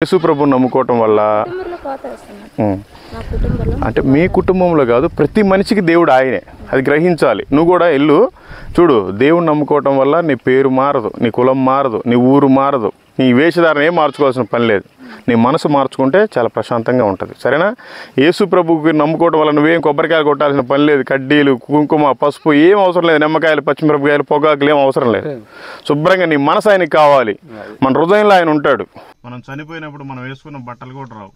యేసు ప్రభువుని నమ్ముకోవటం వల్ల అంటే మీ కుటుంబంలో కాదు, ప్రతి మనిషికి దేవుడు ఆయనే, అది గ్రహించాలి. నువ్వు కూడా ఇల్లు చూడు, దేవుడిని నమ్ముకోవటం వల్ల నీ పేరు మారదు, నీ కులం మారదు, నీ ఊరు మారదు, నీ వేషధారణ ఏం మార్చుకోవాల్సిన పని లేదు. నీ మనసు మార్చుకుంటే చాలా ప్రశాంతంగా ఉంటుంది. సరేనా? యేసు ప్రభువుకి నమ్ముకోవటం వల్ల నువ్వేం కొబ్బరికాయలు కొట్టాల్సిన పని లేదు, కడ్డీలు, కుంకుమ, పసుపు ఏం అవసరం లేదు, నిమ్మకాయలు, పచ్చిమిరపకాయలు, పొగాకులు ఏం అవసరం లేదు. శుభ్రంగా నీ మనసు ఆయనకి కావాలి, మన హృదయంలో ఆయన ఉంటాడు. మనం చనిపోయినప్పుడు మనం వేసుకున్న బట్టలు కూడా రావు.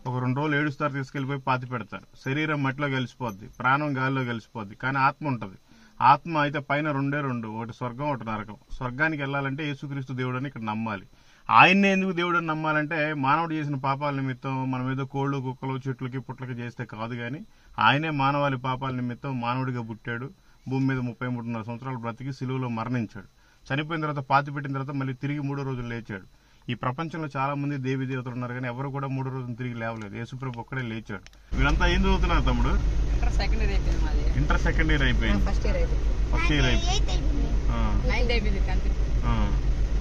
ఒక 2 రోజులు ఏడుస్తారు, తీసుకెళ్ళిపోయి పాతి పెడతారు. శరీరం మట్టిలో కలిసిపోద్ది, ప్రాణం గాలిలో కలిసిపోద్ది, కానీ ఆత్మ ఉంటుంది. ఆత్మ అయితే పైన 2 ఒకటి స్వర్గం, ఒకటి నరకం. స్వర్గానికి వెళ్ళాలంటే యేసుక్రీస్తు దేవుడు అని ఇక్కడ నమ్మాలి. ఆయన్నే ఎందుకు దేవుడు అని నమ్మాలంటే మానవుడు చేసిన పాపాల నిమిత్తం మనం ఏదో కోళ్ళు, కుక్కలు, చెట్లకి, పుట్లకి చేస్తే కాదు, కానీ ఆయనే మానవాళి పాపాల నిమిత్తం మానవుడిగా పుట్టాడు. భూమి మీద 33.5 సంవత్సరాలు బ్రతికి సిలువలో మరణించాడు. చనిపోయిన తర్వాత పాతి పెట్టిన తర్వాత మళ్ళీ తిరిగి 3వ రోజు లేచాడు. ఈ ప్రపంచంలో చాలా మంది దేవి దేవతలు ఉన్నారు, కానీ ఎవరు కూడా 3వ రోజున తిరిగి లేవలేదు. యేసుప్రభు ఒక్కడే లేచాడు. వీళ్ళంతా ఏం చదువుతున్నారు తమ్ముడు? ఇంటర్ సెకండ్ ఇయర్ అయిపోయింది. ఫస్ట్ ఇయర్ అయిపోయింది.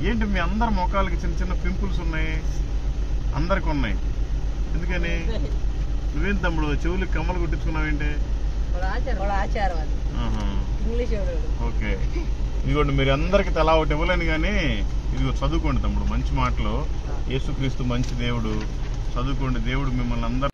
ఏంటి మీ అందరి మొఖాలకి చిన్న చిన్న పింపుల్స్ ఉన్నాయి? అందరికి ఉన్నాయి. ఎందుకని? నువ్వేం తమ్ముడు చెవులకి కమ్మలు కుట్టించుకున్నావేంటి? ఓకే, ఇదిగోండి, మీరు అందరికి తలా ఒకటి ఇవ్వలేను, కానీ ఇదిగో చదువుకోండి తమ్ముడు. మంచి మాటలు, యేసుక్రీస్తు మంచి దేవుడు, చదువుకోండి. దేవుడు మిమ్మల్ని అందరూ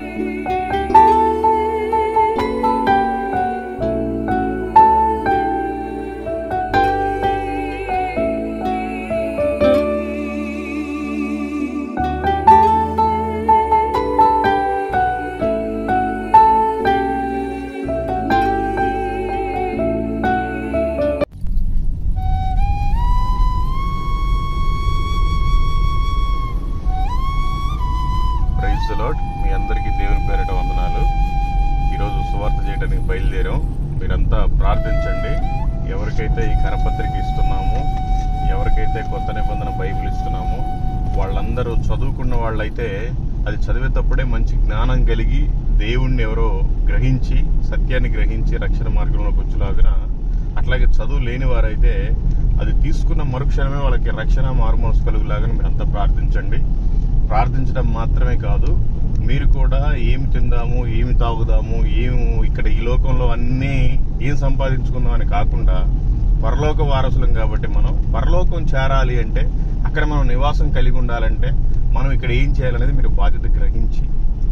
మీ అందరికీ దేవుని పేరిట వందనాలు. ఈరోజు సువార్త చేయడానికి బయలుదేరాం. మీరంతా ప్రార్థించండి. ఎవరికైతే ఈ కరపత్రిక ఇస్తున్నామో, ఎవరికైతే కొత్త నిబంధన బైబిల్ ఇస్తున్నామో, వాళ్ళందరూ చదువుకున్న వాళ్ళైతే అది చదివేటప్పుడే మంచి జ్ఞానం కలిగి దేవుణ్ణి ఎవరో గ్రహించి, సత్యాన్ని గ్రహించి రక్షణ మార్గంలోకి వచ్చేలాగా, అట్లాగే చదువు లేని వారైతే అది తీసుకున్న మరుక్షణమే వాళ్ళకి రక్షణ మారుమనసు కలుగులాగా మీరంతా ప్రార్థించండి. ప్రార్థించడం మాత్రమే కాదు, మీరు కూడా ఏమి తిందాము, ఏమి తాగుదాము, ఇక్కడ ఈ లోకంలో అన్నీ ఏం సంపాదించుకుందాం అని కాకుండా, పరలోక వారసులం కాబట్టి మనం పరలోకం చేరాలి అంటే, అక్కడ మనం నివాసం కలిగి ఉండాలంటే మనం ఇక్కడ ఏం చేయాలనేది మీరు బాధ్యత గ్రహించి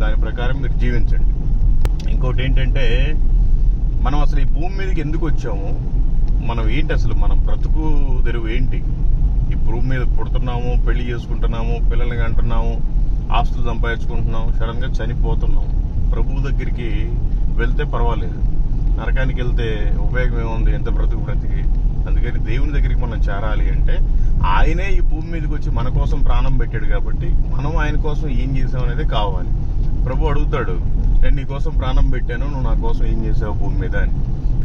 దాని ప్రకారం మీరు జీవించండి. ఇంకోటి ఏంటంటే, మనం అసలు ఈ భూమి మీదకి ఎందుకు వచ్చాము, మనం ఏంటి, అసలు మనం బ్రతుకు తెరువు ఏంటి? ఈ భూమి మీద పుడుతున్నాము, పెళ్లి చేసుకుంటున్నాము, పిల్లల్ని కంటున్నాము, ఆస్తులు సంపాదించుకుంటున్నాం, సడన్ గా చనిపోతున్నాం. ప్రభువు దగ్గరికి వెళ్తే పర్వాలేదు, నరకానికి వెళ్తే ఉపయోగం ఏముంది? ఎంత బ్రతికి. అందుకని దేవుని దగ్గరికి మనం చేరాలి అంటే ఆయనే ఈ భూమి మీదకి వచ్చి మన కోసం ప్రాణం పెట్టాడు, కాబట్టి మనం ఆయన కోసం ఏం చేసాం అనేది కావాలి. ప్రభు అడుగుతాడు, నేను నీ కోసం ప్రాణం పెట్టాను, నువ్వు నా కోసం ఏం చేసావు భూమి మీద అని.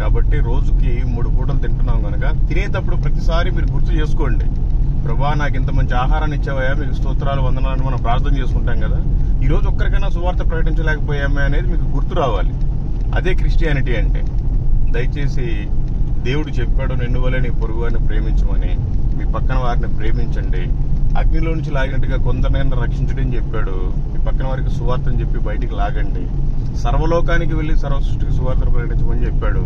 కాబట్టి రోజుకి 3 పూటలు తింటున్నాం కనుక తినేటప్పుడు ప్రతిసారి మీరు గుర్తు చేసుకోండి, ప్రభా నాకు ఇంత మంచి ఆహారాన్ని ఇచ్చావయ్యా, మీకు స్తోత్రాలు, వందనాలు మనం ప్రార్థన చేసుకుంటాం కదా, ఈ రోజు ఒక్కరికైనా సువార్త ప్రకటించలేకపోయామే అనేది మీకు గుర్తు రావాలి. అదే క్రిస్టియానిటీ అంటే. దయచేసి దేవుడు చెప్పాడు, నిన్ను వలె నీ పొరుగువారిని ప్రేమించమని, మీ పక్కన వారిని ప్రేమించండి, అగ్నిలో నుంచి లాగినట్టుగా కొందరినైనా రక్షించడం చెప్పాడు, మీ పక్కన వారికి సువార్తని చెప్పి బయటికి లాగండి, సర్వలోకానికి వెళ్లి సర్వసృష్టికి సువార్తను ప్రకటించమని చెప్పాడు.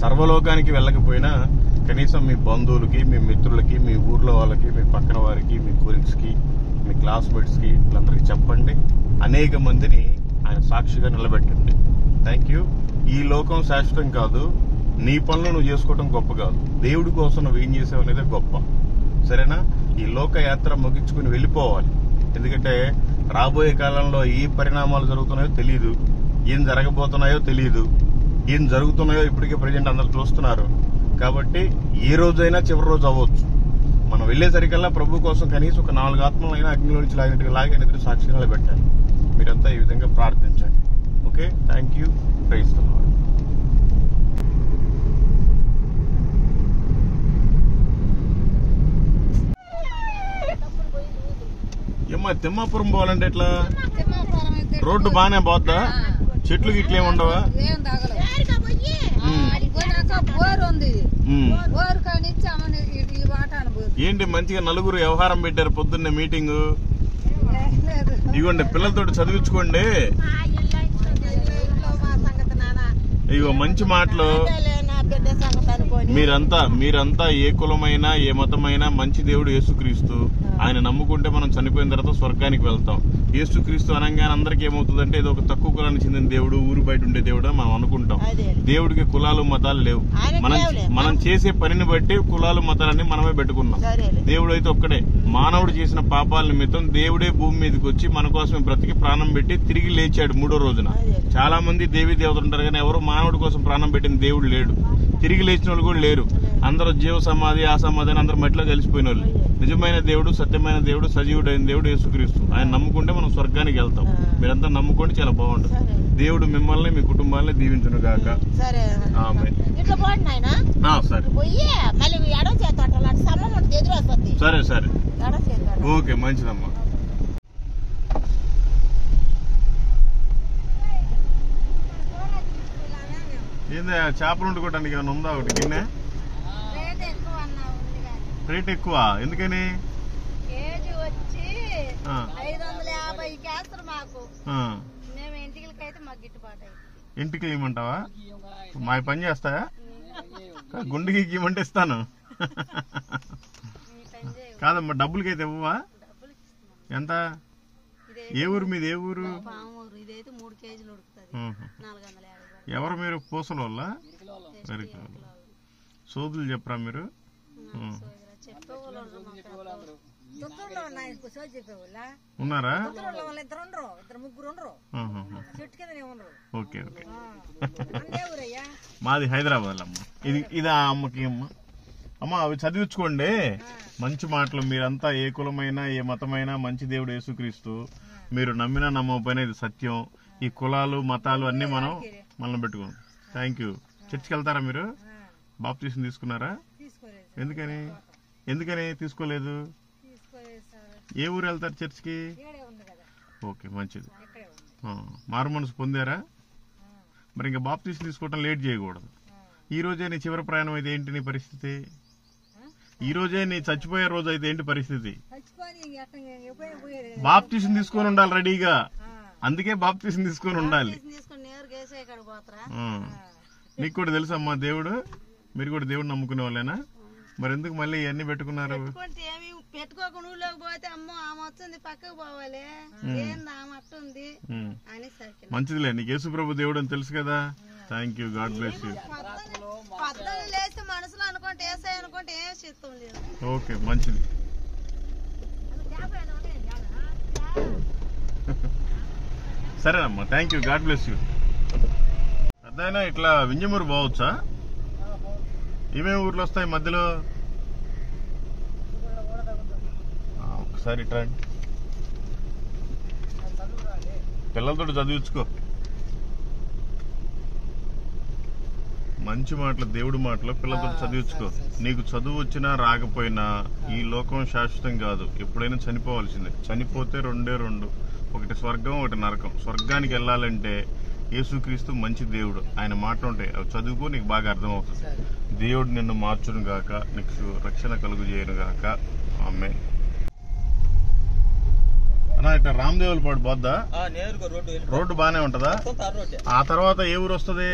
సర్వలోకానికి వెళ్ళకపోయినా కనీసం మీ బంధువులకి, మీ మిత్రులకి, మీ ఊర్లో వాళ్ళకి, మీ పక్కన వారికి, మీ కొలీగ్స్కి, మీ క్లాస్మేట్స్కి, వీళ్ళందరికీ చెప్పండి. అనేక మందిని ఆయన సాక్షిగా నిలబెట్టండి. Thank you. ఈ లోకం శాశ్వతం కాదు, నీ పనులు నువ్వు చేసుకోవడం గొప్ప కాదు, దేవుడి కోసం నువ్వు ఏం చేసావు అనేదే గొప్ప. సరేనా? ఈ లోక యాత్ర ముగించుకుని వెళ్ళిపోవాలి. ఎందుకంటే రాబోయే కాలంలో ఏ పరిణామాలు జరుగుతున్నాయో తెలియదు, ఏం జరగబోతున్నాయో తెలియదు, ఏం జరుగుతున్నాయో ఇప్పటికే ప్రజెంట్ అందరూ చూస్తున్నారు. కాబట్టి ఏ రోజైనా చివరి రోజు అవ్వచ్చు. మనం వెళ్లేసరికల్లా ప్రభు కోసం కనీసం ఒక 4 ఆత్మలైనా అగ్నిలో నుంచి లాగినట్టుగా లాగే ఎదురు సాక్షిగా పెట్టాలి. మీరంతా ఈ విధంగా ప్రార్థించండి. Okay, thank you. Praise the Lord. ఏమ్మా తిమ్మాపురం పోవాలంటే ఎట్లా? రోడ్డు బాగానే పోద్దా? చెట్లు గిట్లేం ఉండవా? ఏంటి మంచిగా నలుగురు వ్యవహారం పెట్టారు పొద్దున్నే మీటింగ్? ఇదిగోండి పిల్లలతో చదివించుకోండి. ఇగో మంచి మాటలు. మీరంతా ఏ కులమైనా ఏ మతమైనా మంచి దేవుడు యేసుక్రీస్తు. ఆయన నమ్ముకుంటే మనం చనిపోయిన తర్వాత స్వర్గానికి వెళ్తాం. యేసుక్రీస్తు అనగానే అందరికి ఏమవుతుందంటే ఏదో ఒక తక్కువ కులానికి చెందిన దేవుడు, ఊరు బయట ఉండే దేవుడు అని మనం అనుకుంటాం. దేవుడికి కులాలు మతాలు లేవు. మనం చేసే పనిని బట్టి కులాలు మతాలన్నీ మనమే పెట్టుకున్నాం. దేవుడు అయితే ఒక్కడే. మానవుడు చేసిన పాపాల నిమిత్తం దేవుడే భూమి మీదకి వచ్చి మన కోసమే బ్రతికి ప్రాణం పెట్టి తిరిగి లేచాడు 3వ రోజున. చాలా మంది దేవీ దేవతలు ఉంటారు కానీ ఎవరు మానవుడి కోసం ప్రాణం పెట్టిన దేవుడు లేడు. తిరిగి లేచిన వాళ్ళు కూడా లేరు. అందరూ జీవ సమాధి ఆ సమాధి అని అందరూ మట్టిలో కలిసిపోయిన వాళ్ళు. నిజమైన దేవుడు, సత్యమైన దేవుడు, సజీవుడైన దేవుడు యేసుక్రీస్తు. ఆయన నమ్ముకుంటే మనం స్వర్గానికి వెళ్తాం. మీరంతా నమ్ముకోండి, చాలా బాగుంటుంది. దేవుడు మిమ్మల్ని మీ కుటుంబాలని దీవించును గాక. సరే. సరే సరే ఓకే, మంచిదమ్మా. ఏందా చేపలు వండుకోవడానికి ఏమైనా ఉందా? ఒకటి గిన్నె రేట్ ఎక్కువ ఎందుకని? ఇంటికి ఇవ్వమంటావా? మా పని చేస్తాయా? గుండెకి ఇవ్వమంటే ఇస్తాను. కాదమ్మా, డబ్బులకైతే ఇవ్వవా? ఎంత? ఏ ఊరు మీది? ఏ ఊరు? ఎవరు మీరు? పూసల వల్ల సోదులు చెప్పరా మీరు? ఉన్నారా? Okay okay. మాది హైదరాబాద్ అమ్మ. ఇది ఆ అమ్మకి అమ్మ. అవి చదివించుకోండి. మంచి మాటలు. మీరంతా ఏ కులమైనా ఏ మతమైనా మంచి దేవుడు యేసుక్రీస్తు. మీరు నమ్మినా నమ్మకపోయినా ఇది సత్యం. ఈ కులాలు మతాలు అన్ని మనం పెట్టుకోం. Thank you. చర్చికి వెళ్తారా మీరు? బాప్తీసం తీసుకున్నారా? ఎందుకని తీసుకోలేదు? ఏ ఊరు వెళ్తారు చర్చికి? ఓకే, మంచిది. మారు మనసు పొందారా? మరి ఇంకా బాప్తీసం తీసుకోవటం లేట్ చేయకూడదు. ఈ రోజే నీ చివరి ప్రయాణం అయితే ఏంటి నీ పరిస్థితి? ఈ రోజే నీ చచ్చిపోయే రోజు అయితే ఏంటి పరిస్థితి? బాప్తీసం తీసుకొని ఉండాలి రెడీగా. అందుకే బాప్తీసం తీసుకొని ఉండాలి. మీకు కూడా తెలుసమ్మా దేవుడు. మీరు కూడా దేవుడు నమ్ముకునే వాళ్ళేనా? మరి ఎందుకు మళ్ళీ ఇవన్నీ పెట్టుకున్నారు? మంచిదిలే, నీకు యేసు ప్రభు దేవుడు అని తెలుసు కదా. Thank you. God bless you. Okay, మంచిది. సరేనమ్మా, thank you. God bless you. అదైనా ఇట్లా వింజమూరు పోవచ్చా? ఏమేమి ఊర్లు వస్తాయి మధ్యలో? ఒకసారి ఇట్లా పిల్లలతో చదివించుకో. మంచి మాటలు, దేవుడి మాటలు పిల్లలతో చదివించుకో. నీకు చదువు వచ్చినా రాకపోయినా ఈ లోకం శాశ్వతం కాదు. ఎప్పుడైనా చనిపోవాల్సిందే. చనిపోతే రెండే రెండు, ఒకటి స్వర్గం, ఒకటి నరకం. స్వర్గానికి వెళ్ళాలంటే యేసుక్రీస్తు మంచి దేవుడు. ఆయన మాట ఉంటాయి, అవి చదువుకో, నీకు బాగా అర్థమవుతుంది. దేవుడు నిన్ను మార్చును గాక, నీకు రక్షణ కలుగు చేయను గాక. ఆమేన్. అన్నా ఇట్లా రామదేవుల పాటు పోద్దా? రోడ్డు బానే ఉంటదా? ఆ తర్వాత ఏ ఊరు వస్తుంది?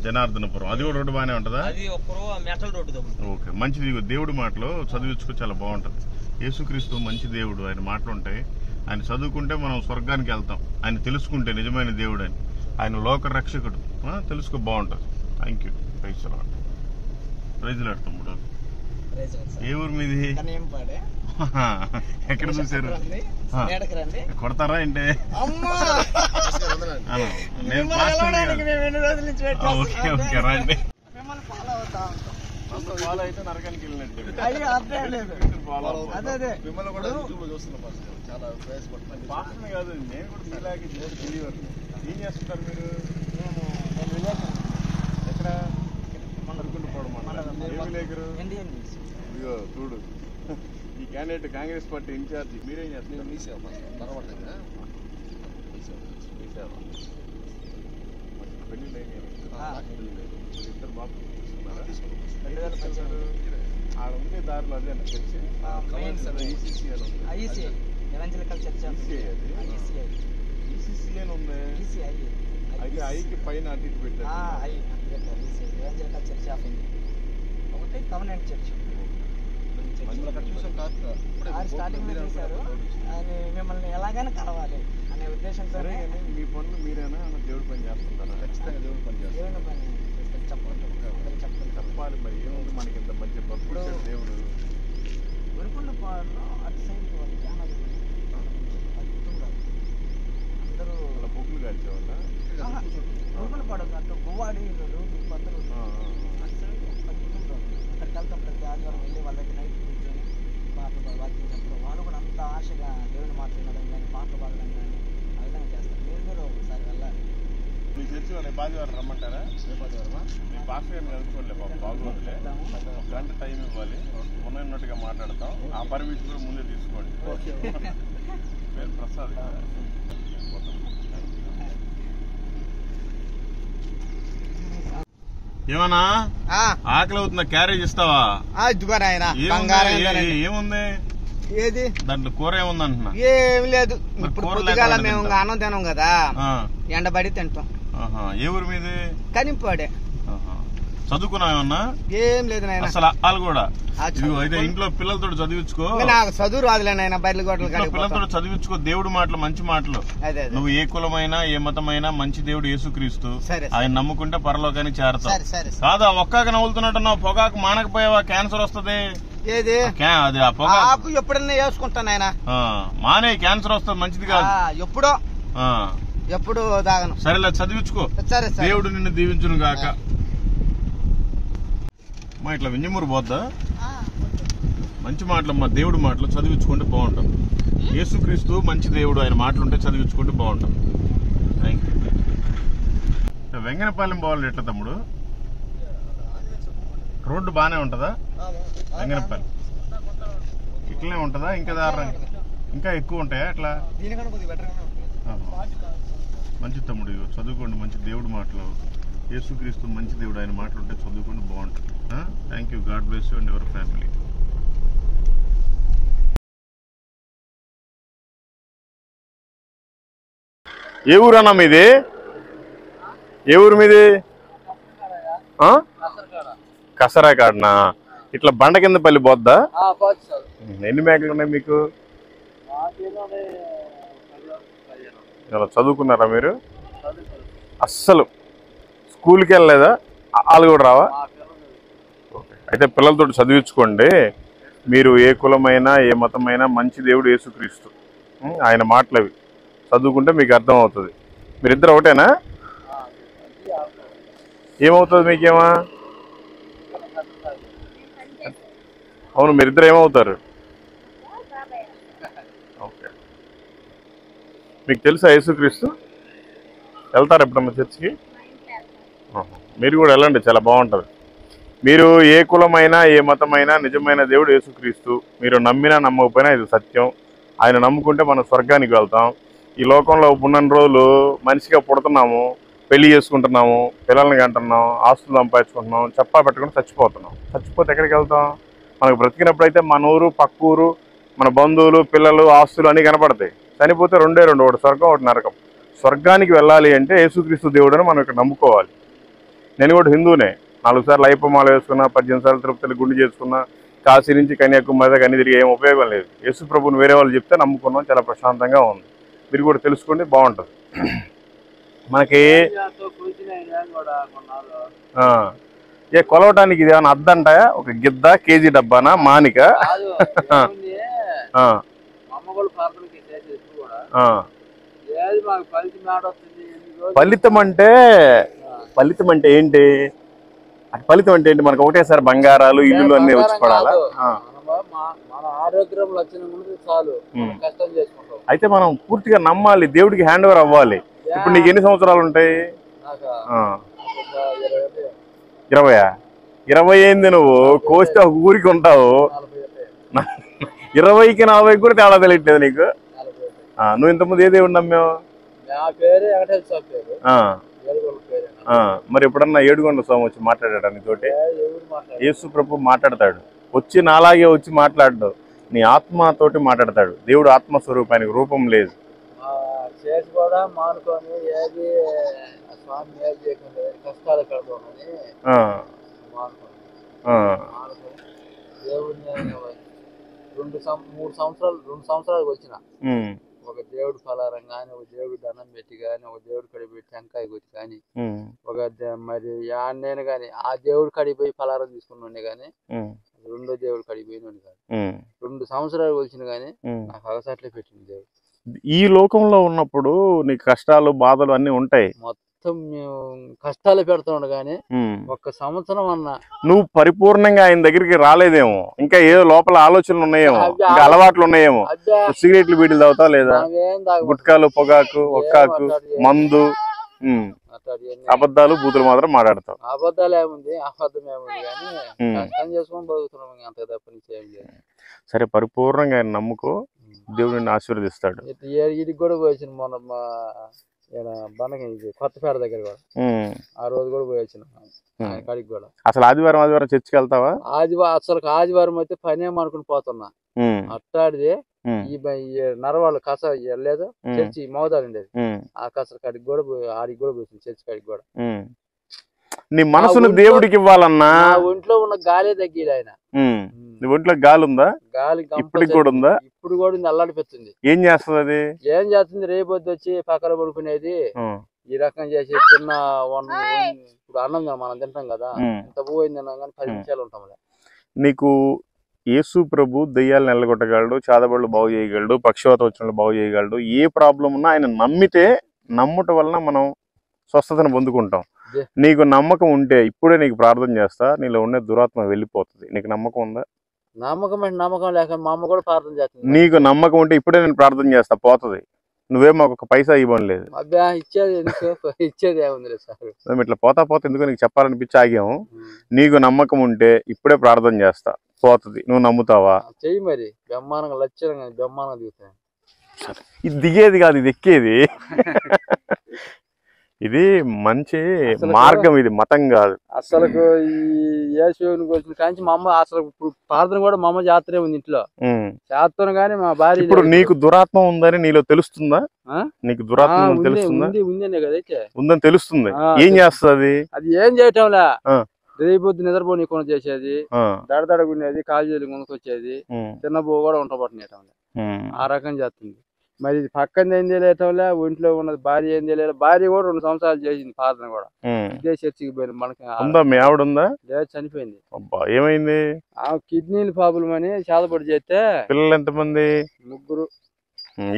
జనార్దనపురం. అది కూడా రోడ్డు బానే ఉంటదా? ఓకే, మంచిది. దేవుడి మాటలు చదివించుకో, చాలా బాగుంటది. యేసుక్రీస్తు మంచి దేవుడు. ఆయన మాటలు ఉంటాయి. ఆయన చదువుకుంటే మనం స్వర్గానికి వెళ్తాం. ఆయన తెలుసుకుంటే నిజమైన దేవుడు అని. ఆయన లోక రక్షకుడు. తెలుసుకో, బాగుంటది. Thank you. ప్రైజ్లాడు తమ్ముడు. ఏ ఊరు మీది? ఎక్కడ చూసారు? కొడతారా ఏంటే? ఓకే ఓకే, రండి. ఫాలో అయితే నరకానికి వెళ్ళినట్టు. కాదు, నేను కూడా మీలాగే తెలియదు. ఏం చేస్తుంటారు మీరు? ఎక్కడ? ఇదిగో చూడు, ఈ క్యాండిడేట్ కాంగ్రెస్ పార్టీ ఇన్ఛార్జి. మీరేం చేస్తారు? పెళ్లి ఇద్దరు బాబు తీసుకున్నారా? ఆడ ఉండే దారిలో అదే చర్చి. ఎవెంజలికల్ చర్చ్ ఆఫ్ ఒకటి కవెనెంట్ చర్చ్ స్టార్టింగ్ లో చేశారు. అది మిమ్మల్ని ఎలాగైనా కలవాలి అనే ఉద్దేశంతో. మీ పనులు మీరేనా దేవుడి పని చేస్తుంటారా? ఖచ్చితంగా దేవుడి పని చేస్తారు. దేవుని పని చెప్పాలి మరి ఏముంది మనకి ఇంత మంచి భక్తుడు దేవుడు. ఉరుకుండ పాడులో అటు సైడ్ వాళ్ళు చాలా అద్భుతంగా అందరూ అలా బొగ్గులు కాల్చేవాళ్ళ. ఉరుకుండ పాడు అటు గువ్వాడి పద్దరు అటు సైడ్ అద్భుతంగా అక్కడికి వెళ్తాం. ప్రతి ఆదివారం వెళ్ళి వాళ్ళ దగ్గర నైట్ కూర్చొని పాటలు వాకినప్పుడు వాళ్ళు కూడా అంత ఆశగా దేవుని మాట్లాడడం కానీ పాటలు పాడడం కానీ ఆ విధంగా చేస్తారు. మీరు కూడా ఒకసారి వెళ్ళాలి. మీ చర్చి బాదివారం రమ్మంటారా? మీ భాష గారిని కలుసుకోలే బాబు, బాగోదులే. ఒక గంట టైం ఇవ్వాలి, ఉన్నట్టుగా మాట్లాడతాం. ఆ పర్మిషన్ కూడా ముందే తీసుకోండి. పేరు ప్రసాద్ కదా. ఏమన్నా ఆకలి అవుతున్నా? క్యారేజ్ ఇస్తావా? ఏముంది ఏది దాంట్లో కూర ఏముంది అంటున్నా? ఏమి లేదు. ఇప్పుడు పొద్దుగాల మేము అన్నం తినాం కదా, ఎండబడి తింటాం. ఏ ఊరు మీది? కనింపాడే. చదువుకున్నావేమన్నా? ఏం లేదు నాయన అసలు వాళ్ళు కూడా. అయితే ఇంట్లో పిల్లలతో చదివించుకో. నాకు చదువు రాదులే నాయన. పిల్లలతో చదివించుకో దేవుడి మాటలు, మంచి మాటలు. నువ్వు ఏ కులమైనా ఏ మతమైనా మంచి దేవుడు యేసుక్రీస్తు. ఆయన నమ్ముకుంటే పరలోకానికి చేరతావు. కాదా ఒక్కాక నవ్వులుతున్నట్టున్నావు? పొగాకు మానకపోయావా? క్యాన్సర్ వస్తుంది. ఏది అది ఆ పొగాకు ఎప్పుడన్నా వేసుకుంటాను ఆయన. మానే, క్యాన్సర్ వస్తుంది, మంచిది కాదు. ఎప్పుడు తాగను. సరేలే చదివించుకో. దేవుడు నిన్ను దీవించును గాక. మా ఇట్లా వింజమూరు పోద్దా? మంచి మాటలమ్మా, దేవుడి మాటలు చదివించుకుంటే బాగుంటుంది. యేసుక్రీస్తు మంచి దేవుడు, ఆయన మాటలుంటే చదివించుకుంటే బాగుంటుంది. Thank you. వెంగనపాలెం పోవాలి ఎట్లా తమ్ముడు? రోడ్డు బాగానే ఉంటుందా? వెంగనపాలెం ఇట్లనే ఉంటుందా? ఇంకా ఎక్కువ ఉంటాయా ఎట్లా? మంచి తమ్ముడు, చదువుకోండి. మంచి దేవుడి మాటలు, యేసుక్రీస్తు మంచి దేవుడు, ఆయన మాటలుంటే చదువుకోండి, బాగుంటుంది. Thank you. God bless you and your family. ఏ ఊరన్నా మీది? ఏ ఊరు మీది? కసరాకాడనా? ఇట్లా బండ కింద పల్లి పోద్దా? ఎన్ని మేకలు ఉన్నాయి మీకు? ఇలా చదువుకున్నారా మీరు? అస్సలు స్కూల్కి వెళ్ళలేదా? వాళ్ళు కూడా రావా? అయితే పిల్లలతో చదివించుకోండి. మీరు ఏ కులమైనా ఏ మతమైనా మంచి దేవుడు యేసుక్రీస్తు, ఆయన మాటలు అవి చదువుకుంటే మీకు అర్థం అవుతుంది. మీరిద్దరు ఒకటేనా? ఏమవుతుంది మీకేమా? అవును, మీరిద్దరు ఏమవుతారు? ఓకే. మీకు తెలుసా యేసుక్రీస్తు? వెళ్తారు ఎప్పుడన్నా చర్చికి? మీరు కూడా వెళ్ళండి, చాలా బాగుంటుంది. మీరు ఏ కులమైనా ఏ మతమైనా నిజమైన దేవుడు యేసుక్రీస్తు. మీరు నమ్మినా నమ్మకపోయినా ఇది సత్యం. ఆయన నమ్ముకుంటే మనం స్వర్గానికి వెళ్తాం. ఈ లోకంలో ఉన్నన్ని రోజులు మనిషిగా పుడుతున్నాము, పెళ్లి చేసుకుంటున్నాము, పిల్లల్ని కంటున్నాం, ఆస్తులు సంపాదించుకుంటున్నాం, చెప్పా పెట్టకుండా చచ్చిపోతున్నాం. చచ్చిపోతే ఎక్కడికి వెళ్తాం? మనకు బ్రతికినప్పుడు అయితే మన ఊరు, పక్క ఊరు, మన బంధువులు, పిల్లలు, ఆస్తులు అన్నీ కనపడతాయి. చనిపోతే రెండే రెండు, ఒకటి స్వర్గం, ఒకటి నరకం. స్వర్గానికి వెళ్ళాలి అంటే యేసుక్రీస్తు దేవుడు అని మనం ఇక్కడ నమ్ముకోవాలి. నేను కూడా హిందూనే. 4 సార్లు అయ్యప్పమాల వేసుకున్నా, 18 సార్లు తిరుపతిలో గుండు చేసుకున్నా, కాశీ నుంచి కన్యాకుమారి దాకా అన్ని తిరిగి ఏం ఉపయోగం లేదు. యేసు ప్రభుని వేరే వాళ్ళు చెప్తే నమ్ముకున్నాం, చాలా ప్రశాంతంగా ఉంది. మీరు కూడా తెలుసుకోండి, బాగుంటుంది. మనకి ఏ కొలవటానికి ఇది ఏమైనా అద్దంటాయా? ఒక గిద్ద, కేజీ డబ్బానా, మానిక? ఫలితం అంటే ఏంటి? ఫలితం అంటే ఏంటి? మనకు ఒకటేసారి బంగారాలు, ఇల్లు అన్ని వచ్చి పడాలా? అయితే మనం పూర్తిగా నమ్మాలి, దేవుడికి హ్యాండ్ ఓవర్ అవ్వాలి. ఇప్పుడు నీకు ఎన్ని సంవత్సరాలు ఉంటాయి? 20 అయింది. నువ్వు కోస్తే ఒక ఊరికి ఉంటావు. 20కి 40కి కూడా తేడా తెలియట్లేదు నీకు. నువ్వు ఇంతకుముందు ఏ దేవుడు నమ్మావు? మరి ఎప్పుడన్నా ఏడుగొండ స్వామి వచ్చి మాట్లాడాడు నీతోటి? యేసు ప్రభు మాట్లాడతాడు. వచ్చి నాలాగే వచ్చి మాట్లాడు. నీ ఆత్మతోటి మాట్లాడతాడు. దేవుడు ఆత్మస్వరూపం, ఆయనకు రూపం లేదు. చేసి కూడా మానుకొని ఏది స్వామి ఏది చేయకుండా కష్టాలు కడతామని మానుకొని దేవుడిని 2 సంవత్సరాలకు వచ్చిన ఒక దేవుడు ఫలారం కానీ, ఒక దేవుడు దండం పెట్టి కానీ, ఒక దేవుడు కడిగి పెట్టి టెంకాయ కొట్టి కానీ, ఒక మరి నేను కానీ ఆ దేవుడు కడిగి పోయి ఫలారం తీసుకుని కానీ, రెండో దేవుడు కడిగి పోయిన కాదు. 2 సంవత్సరాలు వచ్చిన కానీ నాకు అగసాట్లే పెట్టింది దేవుడు. ఈ లోకంలో ఉన్నప్పుడు నీకు కష్టాలు బాధలు అన్ని ఉంటాయి. మొత్తం మేము కష్టాలు పెడుతుండ కానీ 1 సంవత్సరం అన్నా నువ్వు పరిపూర్ణంగా ఆయన దగ్గరికి రాలేదేమో, ఇంకా ఏదో లోపల ఆలోచనలు ఉన్నాయేమో, ఇంకా అలవాట్లు ఉన్నాయేమో. సిగరెట్లు బీడీలు తాగుతావు లేదా? గుట్కాలు, పొగాకు, ఒక్కాకు, మందు, అబద్ధాలు, బూతులు మాత్రం మాట్లాడతావు. అబద్ధాలు ఏముంది, అబద్ధం ఏముంది కానీ కష్టం చేసుకొని బతుకుతున్నాం, అంత తప్ప నుంచి ఏం లేదు. సరే, పరిపూర్ణంగా ఆయన నమ్ముకో, దేవుడు నిన్ను ఆశీర్వదిస్తాడు. ఇది కూడా పోయింది మొన్న మా బండకి కొత్తపేట దగ్గర కూడా ఆ రోజు కూడా పోయి వచ్చిన కాడికి కూడా. అసలు ఆదివారం చర్చికి వెళ్తావా? ఆదివారం అయితే పని అనుకుని పోతున్నా. అట్టాడిది ఈ నరవాళ్ళు కస వెళ్ళలేదు, చర్చి మోదాలు ఉండేది, ఆ కసర కాడికి కూడా ఆడికి కూడా పోయింది, చర్చి కాడికి కూడా. నీ మనసును దేవుడికి ఇవ్వాలన్నా ఒంట్లో ఉన్న గాలే తగ్గిది ఆయన. నీ ఒంట్లో గాలి ఉందా? గాలి ఇప్పటికి కూడా ఉందా? ఇప్పుడు కూడా ఉంది, అల్లాడిపోతుంది. ఏం చేస్తుంది అది? ఏం చేస్తుంది, రేపొద్దు వచ్చి పక్కన పడుకునేది, ఈ రకం చేసి తిన్న ఇప్పుడు అన్నం మనం తింటాం కదా, ఇంత పోయింది అన్నాం కానీ 10 నిమిషాలు ఉంటాం. నీకు యేసు ప్రభు దెయ్యాలను ఎల్లగొట్టగలడు, చాదబడులు బాగు చేయగలడు, పక్షవాతం వచ్చిన బాగు చేయగలడు. ఏ ప్రాబ్లం ఉన్నా ఆయన నమ్మితే, నమ్ముట వలన మనం స్వస్థతను పొందుకుంటాం. నీకు నమ్మకం ఉంటే ఇప్పుడే నీకు ప్రార్థన చేస్తా, నీలో ఉండే దురాత్మ వెళ్ళిపోతుంది. నీకు నమ్మకం ఉందా? నమ్మకం అంటే నమ్మకం లేక మా అమ్మ కూడా ప్రార్థన చేస్తుంది. నీకు నమ్మకం ఉంటే ఇప్పుడే నేను ప్రార్థన చేస్తా, పోతుంది. నువ్వేమో ఒక పైసా ఇవ్వడం లేదు. ఇచ్చేది ఏముంది సార్, మేము ఇట్లా పోతా ఎందుకు నీకు చెప్పాలనిపించి ఆగాము. నీకు నమ్మకం ఉంటే ఇప్పుడే ప్రార్థన చేస్తా, పోతుంది. నువ్వు నమ్ముతావా? చెయ్యి మరి, బ్రహ్మాండంగా లక్షణంగా బ్రహ్మాండంగా దిగుతాయి. ఇది దిగేది కాదు, ఇది ఎక్కేది. ఇది మంచి మార్గం, ఇది మతం కాదు అసలు. ఈ యేసుని వచ్చిన కానీ మా అమ్మ అసలు ప్రార్థన కూడా మా అమ్మ జాతరే ఉంది ఇంట్లో చేస్తాను కానీ మా భార్య. ఇప్పుడు నీకు దురాత్మ ఉందని నీలో తెలుస్తుందా? నీకు దురాత్మ తెలుస్తుందా? ఉందనే కదా ఉందని తెలుస్తుంది. ఏం చేస్తుంది అది? ఏం చేయటంలా, రేపొద్దు నిద్రపోనీకుండా చేసేది, దడదడగుండేది, కాలేజీలు కొనుక్కొచ్చేది, చిన్నబో కూడా ఉండబట్టినేటంలే, ఆ రకం చేస్తుంది. మరి పక్కన ఏం తెలియటంలే, ఒంట్లో ఉన్నది భార్య ఏం తెలియదు. భార్య కూడా 2 సంవత్సరాలు చేసింది ప్రార్థన కూడా, ఇదే చర్చికి పోయింది. మనకి మీ ఆవిడ ఉందా? లేదు, చనిపోయింది. ఏమైంది? ఆ కిడ్నీల ప్రాబ్లం అని చాదపడి చేస్తే. పిల్లలు ఎంతమంది? 3.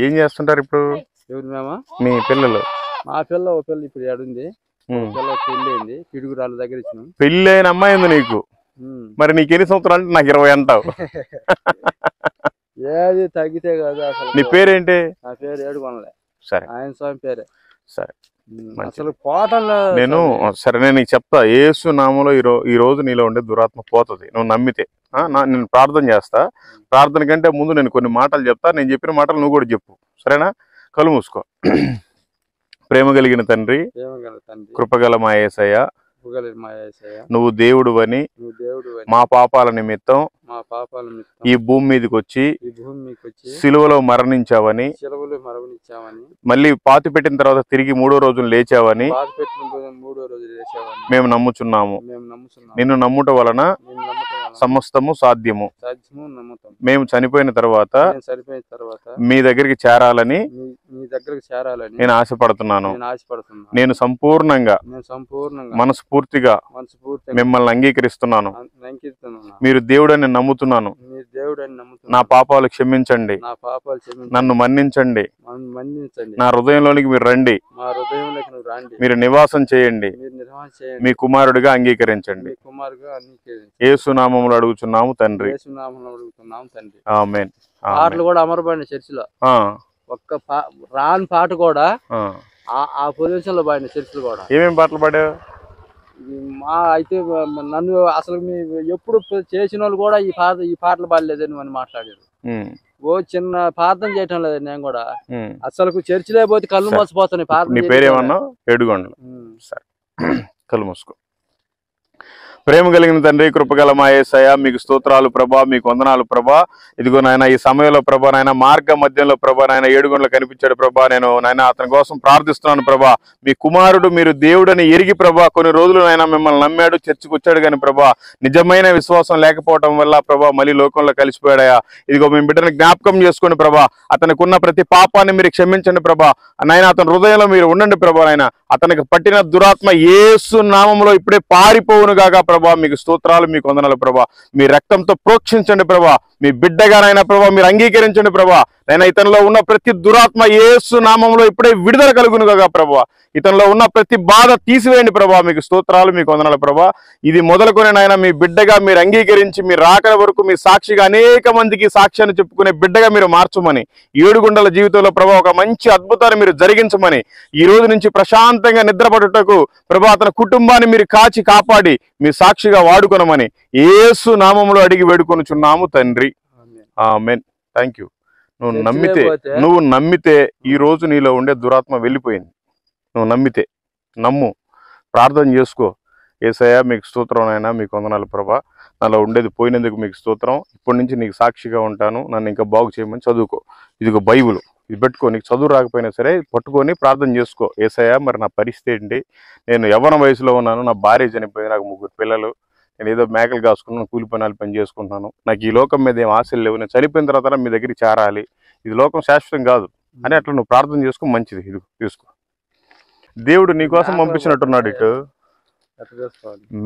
ఏం చేస్తుంటారు ఇప్పుడు? ఎవరు మేమా? మీ పిల్లలు? మా పిల్ల ఒక పిల్ల ఇప్పుడు ఏడుంది, పిల్ల పెళ్లి అయింది, పిడుగురాళ్ళ దగ్గర ఇచ్చిన. పెళ్లి అయిన అమ్మాయి ఉంది నీకు? మరి నీకు ఎన్ని సంవత్సరాలు అంటే నాకు 20 అంటావు. ఏది తగ్గితే కాదు అసలు. నీ పేరేంటి? నా పేరు ఏడుకొనలే. సరే, ఆయన స్వామి పేరే. సరే, అసలు పోవటంలో నేను నీకు చెప్తా. యేసు నామములో ఈ రోజు నీలో ఉండే దురాత్మ పోతుంది, నువ్వు నమ్మితే. నేను ప్రార్థన చేస్తా. ప్రార్థన కంటే ముందు నేను కొన్ని మాటలు చెప్తా. నేను చెప్పిన మాటలు నువ్వు కూడా చెప్పు, సరేనా? కళ్ళు మూసుకో. ప్రేమ కలిగిన తండ్రి, కృపగల మా యేసయ్య, నువ్వు దేవుడు అని మా పాపాల నిమిత్తం ఈ భూమి మీదకి వచ్చి సిలువలో మరణించావని, మళ్ళీ పాతి పెట్టిన తర్వాత తిరిగి 3వ రోజున లేచావని మేము నమ్ముచున్నాము. నిన్ను నమ్ముట వలన సమస్తము సాధ్యము. మేము చనిపోయిన తర్వాత మీ దగ్గరికి చేరాలని నేను ఆశపడుతున్నాను. నేను సంపూర్ణంగా మనస్ఫూర్తిగా మిమ్మల్ని అంగీకరిస్తున్నాను. మీరు దేవుడని నమ్ముతున్నాను. నా పాపాలు క్షమించండి, నన్ను మన్నించండి, నా హృదయంలోనికి మీరు రండి, మీరు నివాసం చేయండి, మీ కుమారుడిగా అంగీకరించండి. యేసు నామములో అడుగుచున్నాము తండ్రి, ఆమేన్. పాటలు కూడా అమరబడిన చర్చిలో ఒక్క రాని పాట కూడా ఆ పొజిషన్ లో పాడిన చర్చిలు కూడా. ఏమేమి పాటలు పాడావు? అయితే నన్ను అసలు ఎప్పుడు చేసిన వాళ్ళు కూడా ఈ పాటలు పాడలేదని అని మాట్లాడారు. ఓ చిన్న ప్రార్థన చేయటం లేదు నేను కూడా. అసలు చర్చిలో పోతే కళ్ళు మోసపోతున్నాయి. ప్రార్థన పేరేమన్నా? ఏడుగొండలు. సరే, కళ్ళు మూసుకో. ప్రేమ కలిగిన తండ్రి, కృపగల మా యేసయ్య, మీకు స్తోత్రాలు ప్రభా, మీకు వందనాలు ప్రభా. ఇదిగో నాయన ఈ సమయంలో ప్రభా, నాయన మార్గ మధ్యంలో ప్రభా, నాయన 7 గంటలు కనిపించాడు ప్రభా. నేను నాయన అతని కోసం ప్రార్థిస్తున్నాను ప్రభా. మీ కుమారుడు మీరు దేవుడని ఎరిగి ప్రభా, కొన్ని రోజులు నాయన మిమ్మల్ని నమ్మాడు, చర్చకు వచ్చాడు కానీ ప్రభా, నిజమైన విశ్వాసం లేకపోవడం వల్ల ప్రభా మళ్ళీ లోకంలో కలిసిపోయాడయా. ఇదిగో మేము బిడ్డని జ్ఞాపకం చేసుకోండి ప్రభా. అతనికి ఉన్న ప్రతి పాపాన్ని మీరు క్షమించండి ప్రభా. నాయన అతని హృదయంలో మీరు ఉండండి ప్రభా. నాయన అతనికి పట్టిన దురాత్మ యేసు నామములో ఇప్పుడే పారిపోవును గాక ప్రభా. మీకు స్తోత్రాలు, మీకు వందనాలు ప్రభా. మీ రక్తంతో ప్రోక్షించండి ప్రభా. మీ బిడ్డగానైనా ప్రభా మీరు అంగీకరించండి ప్రభా. నేను ఇతనిలో ఉన్న ప్రతి దురాత్మ యేసు నామంలో ఇప్పుడే విడుదల కలుగును గాక ప్రభా. ఇతనిలో ఉన్న ప్రతి బాధ తీసివేయండి ప్రభా. మీకు స్తోత్రాలు, మీకు వందనాలు ప్రభా. ఇది మొదలుకొని నాయన మీ బిడ్డగా మీరు అంగీకరించి మీ రాకడ వరకు మీ సాక్షిగా అనేక మందికి సాక్ష్యాన్ని చెప్పుకునే బిడ్డగా మీరు మార్చమని, 7 గుండెల జీవితంలో ప్రభా ఒక మంచి అద్భుతాన్ని మీరు జరిగించమని, ఈ రోజు నుంచి ప్రశాంతంగా నిద్రపడుటకు ప్రభా అతని కుటుంబాన్ని మీరు కాచి కాపాడి మీ సాక్షిగా వాడుకొనమని యేసు నామములో అడిగి వేడుకొనుచున్నాము తండ్రి. ఆమేన్. Thank you. నువ్వు నమ్మితే ఈ రోజు నీలో ఉండే దురాత్మ వెళ్ళిపోయింది. నువ్వు నమ్మితే నమ్ము, ప్రార్థన చేసుకో. యేసయ్య మీకు స్తోత్రం నాయనా, మీకు వందనాలు ప్రభా. నాలో ఉండేది పోయినందుకు మీకు స్తోత్రం. ఇప్పటి నుంచి నీకు సాక్షిగా ఉంటాను, నన్ను ఇంకా బాగు చేయమని చదువుకో. ఇదిగో బైబుల్, ఇది పెట్టుకో. నీకు చదువు రాకపోయినా సరే పట్టుకొని ప్రార్థన చేసుకో. యేసయ్య మరి నా పరిస్థితి ఏంటి, నేను యవ్వన వయసులో ఉన్నాను, నా భార్య చనిపోయింది, నాకు 3 పిల్లలు, నేను ఏదో మేకలు కాసుకున్నాను, కూలి పని చేసుకుంటున్నాను, నాకు ఈ లోకం మీద ఏం ఆశలు లేవు, నేను చనిపోయిన తర్వాత మీ దగ్గరికి చేరాలి, ఇది లోకం శాశ్వతం కాదు అని అట్లా నువ్వు ప్రార్థన చేసుకో. మంచిది, ఇది తీసుకో. దేవుడు నీకోసం పంపించినట్టున్నాడు. ఇటు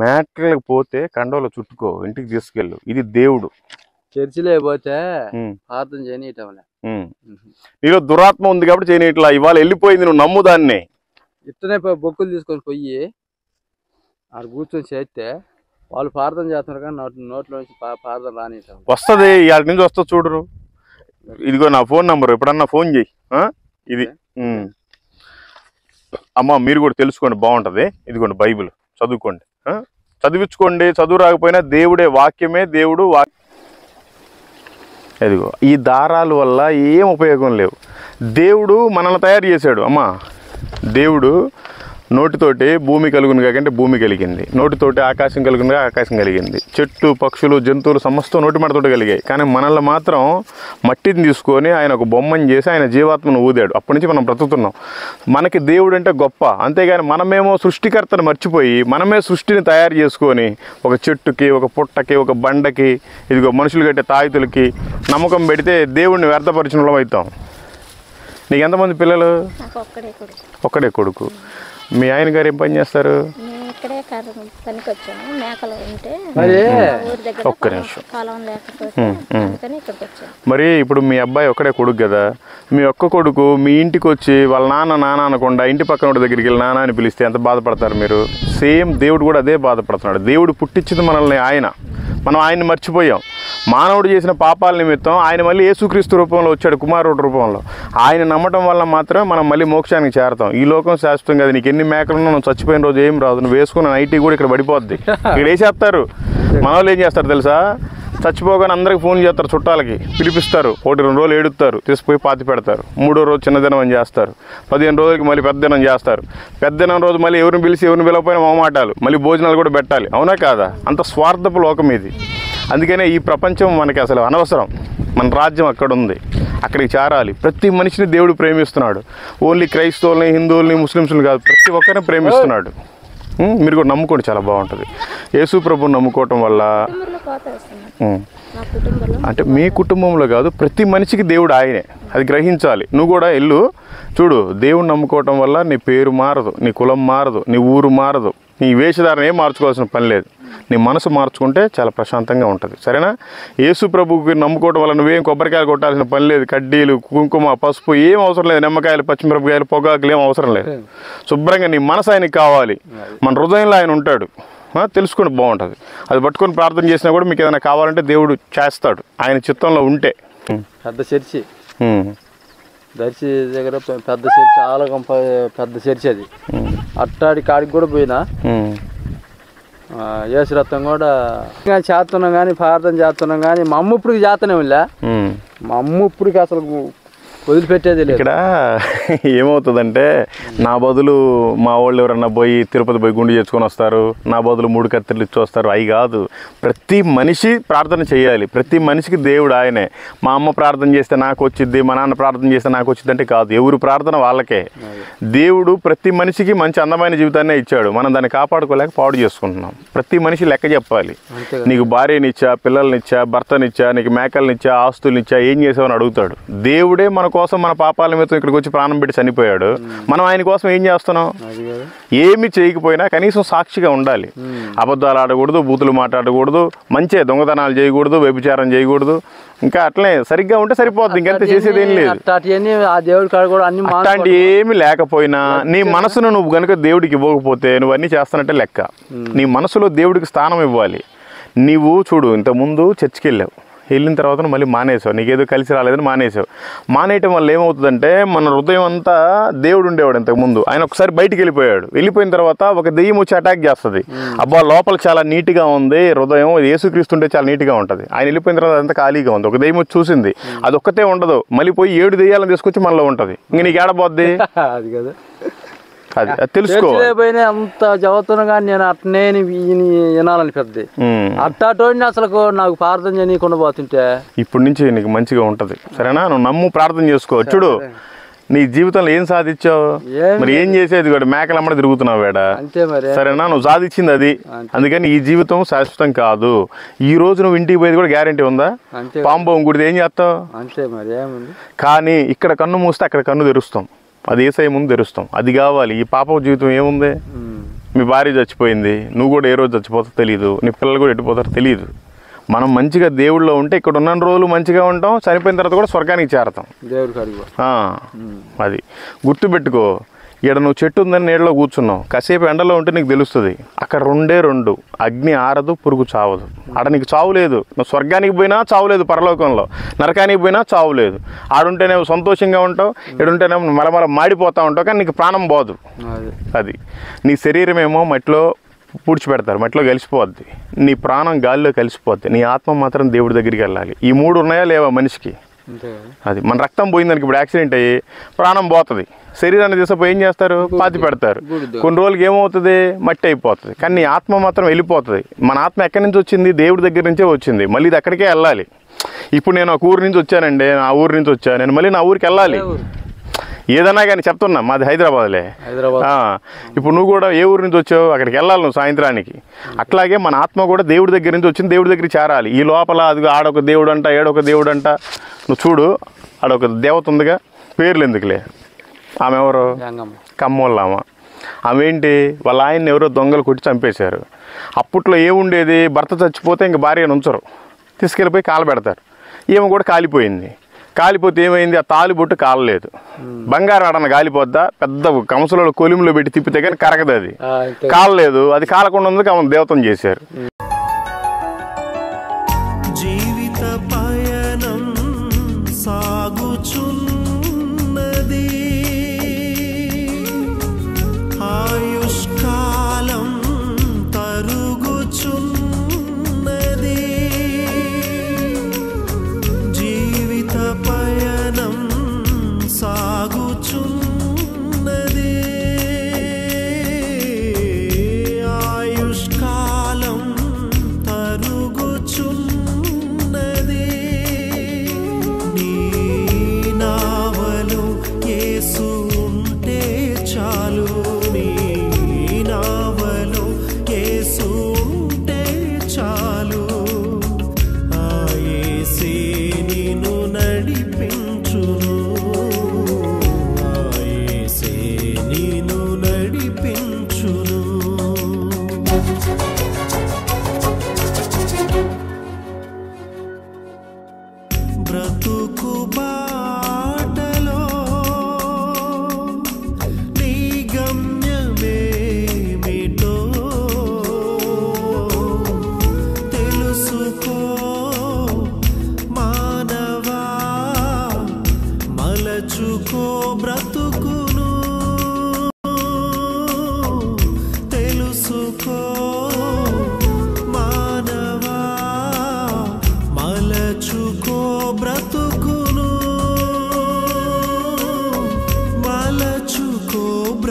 మేకలకు పోతే కండవలో చుట్టుకో, ఇంటికి తీసుకెళ్ళు. ఇది దేవుడు. చర్చిలో పోతే ప్రార్థన చేయనీయటంలే. నీలో దురాత్మ ఉంది కాబట్టి చేయనీయట్లా. ఇవాళ వెళ్ళిపోయింది, నువ్వు నమ్ము దాన్ని. ఇట్టనే బొక్కులు తీసుకొని పోయి ఆడ కూర్చొని చేస్తే వాళ్ళు ప్రార్థన చేస్తున్నారు కానీ నోట్లో నుంచి ప్రార్థన రానియటం వస్తుంది. ఇవాళ నుంచి వస్తా చూడరు. ఇదిగో నా ఫోన్ నంబర్, ఎప్పుడన్నా ఫోన్ చేయి. ఇది అమ్మ మీరు కూడా తెలుసుకోండి, బాగుంటది. ఇదిగోండి బైబిల్ చదువుకోండి, చదివించుకోండి. చదువు రాకపోయినా దేవుడే, వాక్యమే దేవుడు. ఇదిగో ఈ దారాల వల్ల ఏం ఉపయోగం లేవు. దేవుడు మనల్ని తయారు చేశాడు. అమ్మా దేవుడు నోటితోటి భూమి కలుగును కాకంటే భూమి కలిగింది, నోటితోటి ఆకాశం కలుగునుగా ఆకాశం కలిగింది, చెట్టు పక్షులు జంతువులు సమస్తం నోటి మాటతోటి కలిగాయి. కానీ మనల్ని మాత్రం మట్టిని తీసుకొని ఆయన ఒక బొమ్మని చేసి ఆయన జీవాత్మను ఊదాడు. అప్పటి నుంచి మనం బ్రతుకుతున్నాం. మనకి దేవుడు అంటే గొప్ప, అంతేగాని మనమేమో సృష్టికర్తను మర్చిపోయి మనమే సృష్టిని తయారు చేసుకొని ఒక చెట్టుకి, ఒక పుట్టకి, ఒక బండకి, ఇదిగో మనుషులు కట్టే తాయితులకి నమ్మకం పెడితే దేవుడిని వ్యర్థపరిచిన వాళ్ళం అవుతాం. నీకు ఎంతమంది పిల్లలు? ఒక్కడే కొడుకు. మీ ఆయన గారు ఏం పని చేస్తారు? ఒక్క నిమిషం. మరి ఇప్పుడు మీ అబ్బాయి ఒక్కడే కొడుకు కదా, మీ ఒక్క కొడుకు మీ ఇంటికి వచ్చి వాళ్ళ నాన్న అనకుండా ఇంటి పక్కన దగ్గరికి వెళ్ళి నాన్న అని పిలిస్తే ఎంత బాధపడతారు మీరు? సేమ్ దేవుడు కూడా అదే బాధపడుతున్నాడు. దేవుడు పుట్టించింది మనల్ని ఆయన, మనం ఆయన్ని మర్చిపోయాం. మానవుడు చేసిన పాపాల నిమిత్తం ఆయన మళ్ళీ యేసుక్రీస్తు రూపంలో వచ్చాడు, కుమారుడు రూపంలో. ఆయన నమ్మటం వల్ల మాత్రమే మనం మళ్ళీ మోక్షానికి చేరతాం. ఈ లోకం శాశ్వతం కాదు. నీకు ఎన్ని మేకలున్నా నువ్వు చచ్చిపోయిన రోజు ఏం రాదు. నువ్వు వేసుకున్న నైటీ కూడా ఇక్కడ పడిపోద్ది. ఇక్కడ వేసేస్తారు. మన వాళ్ళు ఏం చేస్తారు తెలుసా? చచ్చిపోగానే అందరికి ఫోన్ చేస్తారు, చుట్టాలకి పిలిపిస్తారు, 1-2 రోజులు ఏడుస్తారు, తీసుకుపోయి పాతి పెడతారు. 3వ రోజు చిన్నదినం అని చేస్తారు, 15 రోజులకి మళ్ళీ పెద్ద దినం చేస్తారు. పెద్ద దినం రోజు మళ్ళీ ఎవరిని పిలిచి ఎవరిని పిలవపోయినా మొహమాటాలు, మళ్ళీ భోజనాలు కూడా పెట్టాలి. అవునా కాదా? అంత స్వార్థపు లోకం ఇది. అందుకనే ఈ ప్రపంచం మనకి అసలు అనవసరం. మన రాజ్యం అక్కడ ఉంది, అక్కడికి చేరాలి. ప్రతి మనిషిని దేవుడు ప్రేమిస్తున్నాడు. ఓన్లీ క్రైస్తవుల్ని, హిందువుల్ని, ముస్లిమ్స్ని కాదు, ప్రతి ఒక్కరిని ప్రేమిస్తున్నాడు. మీరు కూడా నమ్ముకోండి, చాలా బాగుంటుంది. యేసు ప్రభుని నమ్ముకోవటం వల్ల అంటే మీ కుటుంబంలో కాదు, ప్రతి మనిషికి దేవుడు ఆయనే. అది గ్రహించాలి. నువ్వు కూడా ఇల్లు చూడు. దేవుడిని నమ్ముకోవటం వల్ల నీ పేరు మారదు, నీ కులం మారదు, నీ ఊరు మారదు, నీ వేషధారణ ఏం మార్చుకోవాల్సిన పని లేదు. నీ మనసు మార్చుకుంటే చాలా ప్రశాంతంగా ఉంటుంది. సరేనా? యేసు ప్రభువుకి నమ్ముకోవడం వల్ల నువ్వేం కొబ్బరికాయలు కొట్టాల్సిన పని లేదు. కడ్డీలు, కుంకుమ, పసుపు ఏం అవసరం లేదు. నిమ్మకాయలు, పచ్చిమిరపకాయలు, పొగాకులు ఏం అవసరం లేదు. శుభ్రంగా నీ మనసు ఆయనకి కావాలి. మన హృదయంలో ఆయన ఉంటాడు. తెలుసుకుంటే బాగుంటుంది. అది పట్టుకొని ప్రార్థన చేసినా కూడా మీకు ఏదైనా కావాలంటే దేవుడు చేస్తాడు, ఆయన చిత్తంలో ఉంటే. పెద్ద చర్చి, దర్శి దగ్గర పెద్ద చర్చి, ఆలగం పెద్ద చర్చి. అది అట్టాడి కాడికి కూడా పోయినా యేసు రక్తం కూడా చేస్తున్నాం కానీ, ప్రార్థన చేస్తున్నాం కానీ, మా అమ్మ ఇప్పటికి చేస్తూనే ఉందా. మా అమ్మ ఇప్పటికి అసలు వదిలిపెట్టేది లేదు. ఇక్కడ ఏమవుతుందంటే నా బదులు మా వాళ్ళు ఎవరన్నా పోయి తిరుపతి పోయి గుండు చేసుకొని వస్తారు, నా బదులు 3 కత్తిర్లు ఇచ్చి వస్తారు. అవి కాదు, ప్రతి మనిషి ప్రార్థన చేయాలి. ప్రతి మనిషికి దేవుడు ఆయనే. మా అమ్మ ప్రార్థన చేస్తే నాకు వచ్చిద్ది, మా నాన్న ప్రార్థన చేస్తే నాకు వచ్చింది అంటే కాదు. ఎవరు ప్రార్థన వాళ్ళకే. దేవుడు ప్రతి మనిషికి మంచి అందమైన జీవితాన్నే ఇచ్చాడు. మనం దాన్ని కాపాడుకోలేక పాడు చేసుకుంటున్నాం. ప్రతి మనిషి లెక్క చెప్పాలి. నీకు భార్యనిచ్చా, పిల్లల్నిచ్చా, భర్తనిచ్చా, నీకు మేకలనిచ్చా, ఆస్తులనిచ్చా, ఏం చేసావని అడుగుతాడు. దేవుడే మన కోసం మన పాపాల మీద ఇక్కడికి వచ్చి ప్రాణం పెట్టి చనిపోయాడు. మనం ఆయన కోసం ఏం చేస్తున్నాం? ఏమి చేయకపోయినా కనీసం సాక్షిగా ఉండాలి. అబద్ధాలు ఆడకూడదు, బూతులు మాట్లాడకూడదు, మంచిగా దొంగతనాలు చేయకూడదు, వ్యభిచారం చేయకూడదు. ఇంకా అట్లనే సరిగ్గా ఉంటే సరిపోద్ది. ఇంకంత చేసేది ఏం లేదు. అట్లాంటి ఏమి లేకపోయినా నీ మనసును నువ్వు కనుక దేవుడికి ఇవ్వకపోతే నువ్వు అన్నీ చేస్తానంటే లెక్క. నీ మనసులో దేవుడికి స్థానం ఇవ్వాలి. నీవు చూడు, ఇంతకుముందు చర్చికి వెళ్ళిన తర్వాత మళ్ళీ మానేసావు, నీకేదో కలిసి రాలేదని మానేసావు. మానేయటం వల్ల ఏమవుతుందంటే మన హృదయం అంతా దేవుడు ఉండేవాడు ఇంతకుముందు, ఆయన ఒకసారి బయటికి వెళ్ళిపోయిన తర్వాత ఒక దెయ్యం వచ్చి అటాక్ చేస్తుంది. అబ్బా లోపల చాలా నీట్గా ఉంది హృదయం, యేసుక్రీస్తుంటే చాలా నీట్గా ఉంటుంది. ఆయన వెళ్ళిపోయిన తర్వాత అంతా ఖాళీగా ఉంది. ఒక దెయ్యం వచ్చి చూసింది, అది ఒక్కతే ఉండదు, మళ్ళీ పోయి 7 దెయ్యాలను తీసుకొచ్చి మనలో ఉంటుంది. ఇంక నీకు ఏడబోద్ది? అది కదా, అది తెలుసుకో. అంత చదువుతున్నా నేను అట్నే వినాలనిపిద్ది. అట్టాటోడిని అసలు నాకు ప్రార్థన చేయకుండా పోతుంటే ఇప్పటి నుంచి నీకు మంచిగా ఉంటది. సరేనా? నువ్వు నమ్ము, ప్రార్థన చేసుకో. చూడు, నీ జీవితంలో ఏం సాధించావు? మరి ఏం చేసేది కూడా మేకలు అమ్మడ తిరుగుతున్నావు వేడ. సరేనా? నువ్వు సాధించింది అది. అందుకని ఈ జీవితం శాశ్వతం కాదు. ఈ రోజు నువ్వు ఇంటికి పోయేది కూడా గ్యారంటీ ఉందా? పాంబవం గుడిది ఏం చేస్తావు? అంతే మరి. కానీ ఇక్కడ కన్ను మూస్తే అక్కడ కన్ను తెరుస్తాం. అది ఏసై ముందు తెరుస్తాం. అది కావాలి. ఈ పాప జీవితం ఏముంది? మీ భార్య చచ్చిపోయింది, నువ్వు కూడా ఏ రోజు చచ్చిపోతావు తెలియదు, నీ పిల్లలు కూడా ఎట్టిపోతారో తెలియదు. మనం మంచిగా దేవుళ్ళలో ఉంటే ఇక్కడ ఉన్న రోజులు మంచిగా ఉంటాం, చనిపోయిన తర్వాత కూడా స్వర్గానికి చేరతాం. అది గుర్తుపెట్టుకో. ఇక్కడ నువ్వు చెట్టు ఉందని నీడలో కూర్చున్నావు, కాసేపు ఎండలో ఉంటే నీకు తెలుస్తుంది. అక్కడ 2 అగ్ని ఆరదు, పురుగు చావదు. ఆడ నీకు చావు లేదు. నువ్వు స్వర్గానికి పోయినా చావు లేదు, పరలోకంలో నరకానికి పోయినా చావు లేదు. ఆడుంటేనే సంతోషంగా ఉంటావు, ఇడుంటేనే మలమల మాడిపోతూ ఉంటావు, కానీ నీకు ప్రాణం పోదు. అది నీ శరీరం ఏమో మట్టిలో పూడ్చిపెడతారు, మట్టిలో కలిసిపోద్ది. నీ ప్రాణం గాలిలో కలిసిపోద్ది. నీ ఆత్మ మాత్రం దేవుడి దగ్గరికి వెళ్ళాలి. ఈ 3 ఉన్నాయా లేవా మనిషికి? అది మన రక్తం పోయిందానికి ఇప్పుడు యాక్సిడెంట్ అయ్యి ప్రాణం పోతుంది. శరీరాన్ని తీసుకుపోయి ఏం చేస్తారు? పాతి పెడతారు. కొన్ని రోజులకి ఏమవుతుంది? మట్టి అయిపోతుంది. కానీ నీ ఆత్మ మాత్రం వెళ్ళిపోతుంది. మన ఆత్మ ఎక్కడి నుంచి వచ్చింది? దేవుడి దగ్గర నుంచే వచ్చింది. మళ్ళీ ఇది అక్కడికే వెళ్ళాలి. ఇప్పుడు నేను ఒక ఊరు నుంచి వచ్చానండి, నా ఊరు నుంచి వచ్చాను, నేను మళ్ళీ నా ఊరికి వెళ్ళాలి. ఏదన్నా కానీ చెప్తున్నా, మాది హైదరాబాద్లే. ఇప్పుడు నువ్వు కూడా ఏ ఊరు నుంచి వచ్చావు? అక్కడికి వెళ్ళాలి నువ్వు సాయంత్రానికి. అట్లాగే మన ఆత్మ కూడా దేవుడి దగ్గర నుంచి వచ్చింది, దేవుడి దగ్గరికి చేరాలి. ఈ లోపల అది ఆడొక దేవుడు అంట, ఏడొక దేవుడు అంట. నువ్వు చూడు, ఆడొక దేవత ఉందిగా, పేర్లు ఎందుకులే. ఆమె ఎవరు? కమ్మోళ్ళమ్మ. ఆమె ఏంటి? వాళ్ళ ఆయన్ని ఎవరో దొంగలు కొట్టి చంపేశారు. అప్పట్లో ఏముండేది? భర్త చచ్చిపోతే ఇంక భార్యను ఉంచరు, తీసుకెళ్ళిపోయి కాలబెడతారు. ఈమె కూడా కాలిపోయింది. కాలిపోతే ఏమైంది? ఆ తాలిబొట్టు కాలలేదు. బంగారం ఆడన కాలిపోద్దా? పెద్ద కంసలలో కొలిమిలో పెట్టి తిప్పితే కానీ కరగదు. అది కాలలేదు. అది కాలకుండా ఉంది, ఆమె దేవతం చేశారు. జీవిత పయనం సాగుచున్నది, ఆయుష్కాలం తరుగుచున్నది. జీవిత పయనం సాగుచున్నది, ఆయుష్కాలం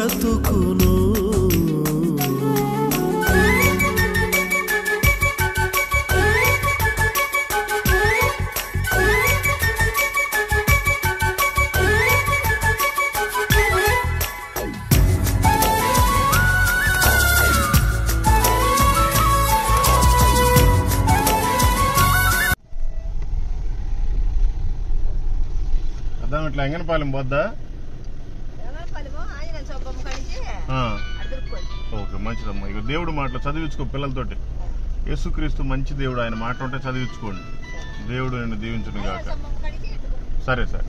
బ్రతుకును. ఇట్లా ఎంగనపాలెం పోద్దా? ఓకే, మంచిదమ్మా. ఇక దేవుడు మాటలు చదివించుకో పిల్లలతోటి. యేసుక్రీస్తు మంచి దేవుడు, ఆయన మాట ఉంటే చదివించుకోండి. దేవుడు నిన్ను దీవించును గాక. సరే సరే.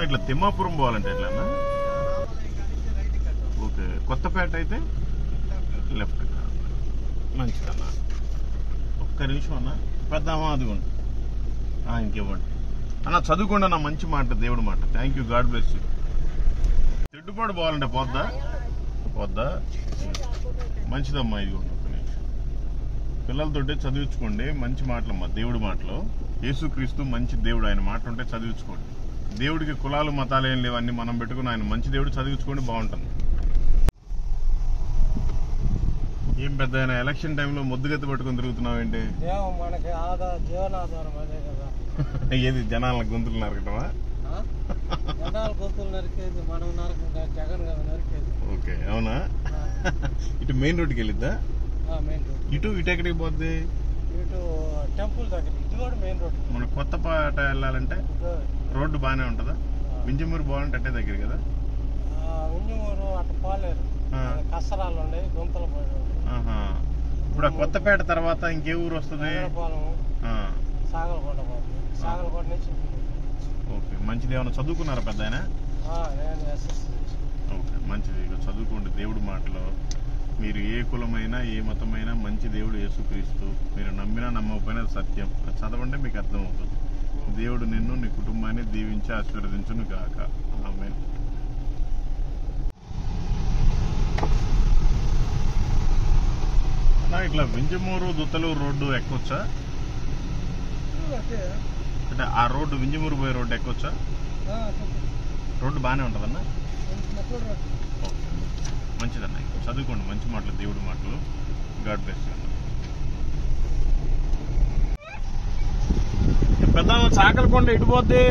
ఇట్లా తిమ్మాపురం పోవాలంటే ఎట్లన్నా? ఓకే, కొత్తపేట అయితే లెఫ్ట్. మంచిదన్నా. ఒక్క నిమిషం అన్న, పెద్దామా అదిగోండి. ఇంకేమండి అన్న, చదువుకోండి అన్న, మంచి మాట, దేవుడు మాట. Thank you, God bless you. తిడ్డుపాటు పోవాలంటే పోద్దా? పోద్దా? మంచిదమ్మా. ఇదిగోండి, ఒక్క నిమిషం. పిల్లలతోటే చదివించుకోండి, మంచి మాటలమ్మా, దేవుడు మాటలు. యేసుక్రీస్తు మంచి దేవుడు, ఆయన మాట ఉంటే చదివించుకోండి. దేవుడికి కులాలు మతాలు ఏం లేవు, అన్ని మనం పెట్టుకుని ఆయన మంచి దేవుడు, చదివించుకోండి, బాగుంటుంది. ఏం పెద్ద ఆయన ఎలక్షన్ టైంలో ముద్దుగెత్తి పట్టుకుని తిరుగుతున్నావు ఏంటి? మనకి జీవనాధారం అదే కదా. ఏది జనాల గొంతులు నరకటమా? జనాల గొంతులు నరికేది మనం జగన్ కదా నరికేది. ఓకే, అవునా? ఇటు మెయిన్ రోడ్కి వెళ్ళిద్దా? Main road. ఇటు ఎక్కడికి పోద్ది? ఇటు టెంపుల్ దగ్గర. ఇది కూడా మెయిన్ రోడ్. మన కొత్తపేట వెళ్ళాలంటే రోడ్డు బాగానే ఉంటుందా? వింజమూరు బాగుంటే అట్టే దగ్గర కదా? వింజమూరు అటు పోలేరు, కసరాలు ఉన్నాయి, గుంతలు పడి. ఇప్పుడు ఆ కొత్తపేట తర్వాత ఇంకే ఊరు వస్తుంది? సాగలకోట పోతుంది. సాగలకోట నుంచి. ఓకే, మంచిది. ఏమైనా చదువుకున్నారా పెద్ద ఆయన? ఓకే, మంచిది. ఇక చదువుకోండి దేవుడి మాటలో. మీరు ఏ కులమైనా ఏ మతమైనా మంచి దేవుడు యేసుక్రీస్తు. మీరు నమ్మినా నమ్మకపోయినా సత్యం. చదవండి, మీకు అర్థమవుతుంది. దేవుడు నిన్ను, నీ కుటుంబాన్ని దీవించి ఆశీర్వదించును గాక. ఆమేన్. ఇట్లా వింజమూరు దుత్తలూరు రోడ్డు ఎక్కొచ్చా? అంటే ఆ రోడ్డు వింజమూరు పోయే రోడ్డు ఎక్కొచ్చా? రోడ్డు బాగానే ఉంటుందన్నా? ఓకే, మంచిదన్న. చదువుకోండి, మంచి మాటలు, దేవుడి మాటలు. గాడ్ బ్లెస్ యూ అన్న. పెద్ద చాకలకొండ ఇటు పోద్ది,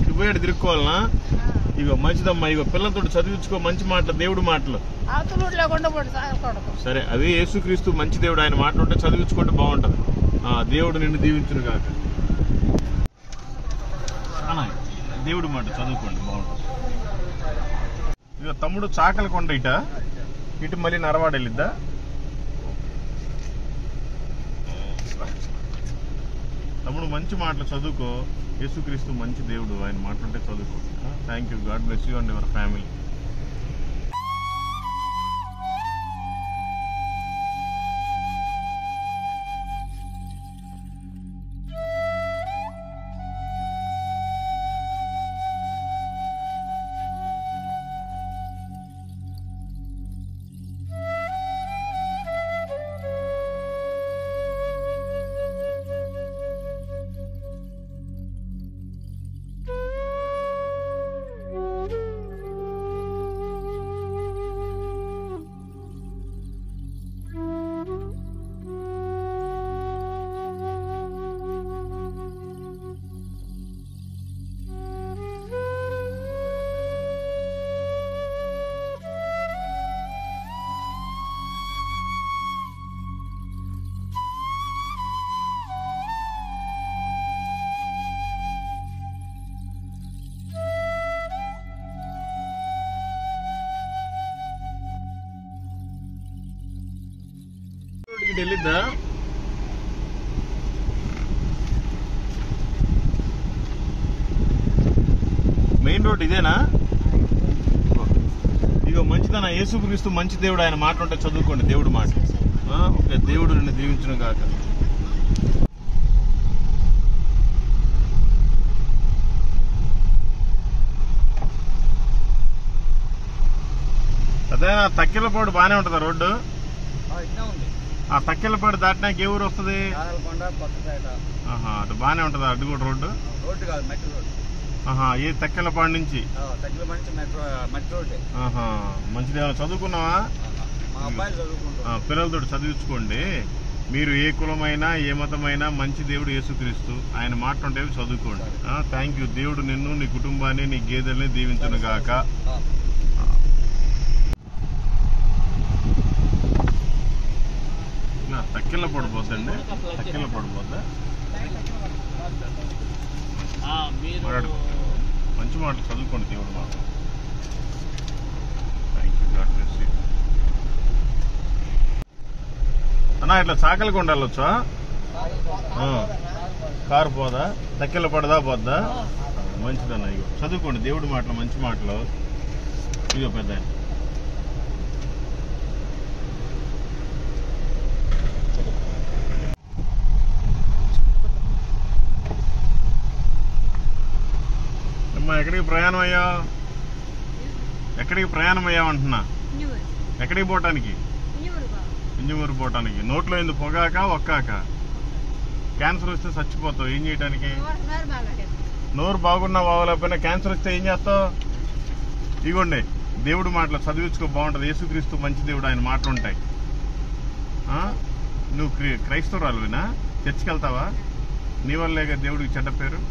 ఇటు పోయాడు తిరుక్కోవాలనా? ఇగో మంచిదమ్మా. ఇగో పిల్లలతో చదివించుకో, మంచి మాటలు, దేవుడి మాటలు. సరే, అదే యేసుక్రీస్తు మంచి దేవుడు, ఆయన మాట ఉంటే చదివించుకుంటే బాగుంటది. దేవుడు నిన్ను దీవించును కాక. దేవుడి మాట చదువుకోండి, బాగుంటుంది. ఇక తమ్ముడు చాకలకొండ ఇటు మళ్ళీ నరవాడ వెళ్ళిద్దా? తమ్ముడు మంచి మాటలు చదువుకో. యేసుక్రీస్తు మంచి దేవుడు, ఆయన మాటలుంటే చదువుకో. Thank you, God bless you and your family. వెళ్ళిద్దా? మెయిన్ రోడ్ ఇదేనా? ఇగో మంచిదా. మంచిదన్న. యేసుక్రీస్తు మంచి దేవుడు, ఆయన మాట ఉంటే చదువుకోండి దేవుడు మాట. ఓకే, దేవుడు నిన్ను దీవించును గాక. అదే తక్కెలపాడు బాగానే ఉంటుందా రోడ్డు? ఆ తక్కెలపాడు దాటినాక ఏ ఊరు వస్తుంది? అటు బాగానే ఉంటుందా అడ్డు కూడా రోడ్డు? ఏ తక్కెలపాడు నుంచి? మంచిదేమో చదువుకున్నావా? పిల్లలతో చదివించుకోండి. మీరు ఏ కులమైనా ఏ మతమైనా మంచి దేవుడు యేసుక్రీస్తు, ఆయన మాట ఉంటే చదువుకోండి. Thank you. దేవుడు నిన్ను, నీ కుటుంబాన్ని, నీ గేదెల్ని దీవించును గాక. తక్కెళ్ళ పడిపోద్దండి, తక్కెళ్ళ పడిపోద్దా? మంచి మాటలు చదువుకోండి దేవుడు మాట. Thank you, God bless you. అన్నా ఇట్లా చాకలికి ఉండాలొచ్చా? కారు పోదా? తక్కెళ్ళ పడదా పోద్దా? మంచిదన్న. ఇగో చదువుకోండి దేవుడి మాటలు, మంచి మాటలు. ఇగో పెద్ద ఎక్కడికి ప్రయాణం అయ్యావు? ఎక్కడికి ప్రయాణం అయ్యావు అంటున్నా? ఎక్కడికి పోవటానికి? ఇంజమూరు పోవటానికి. నోట్లో ఎందుకు పొగాక ఒక్కాక? క్యాన్సర్ వస్తే చచ్చిపోతావు, ఏం చేయడానికి? నోరు బాగున్నా బాగోలేకపోయినా క్యాన్సర్ వస్తే ఏం చేస్తావు? ఇగోండి దేవుడు మాటలు చదివించుకో, బాగుంటుంది. యేసుక్రీస్తు మంచి దేవుడు, ఆయన మాటలు ఉంటాయి. నువ్వు క్రైస్తవురాలువేనా? చర్చికి వెళ్తావా? నీ వల్లేగా దేవుడికి చెడ్డ పేరు.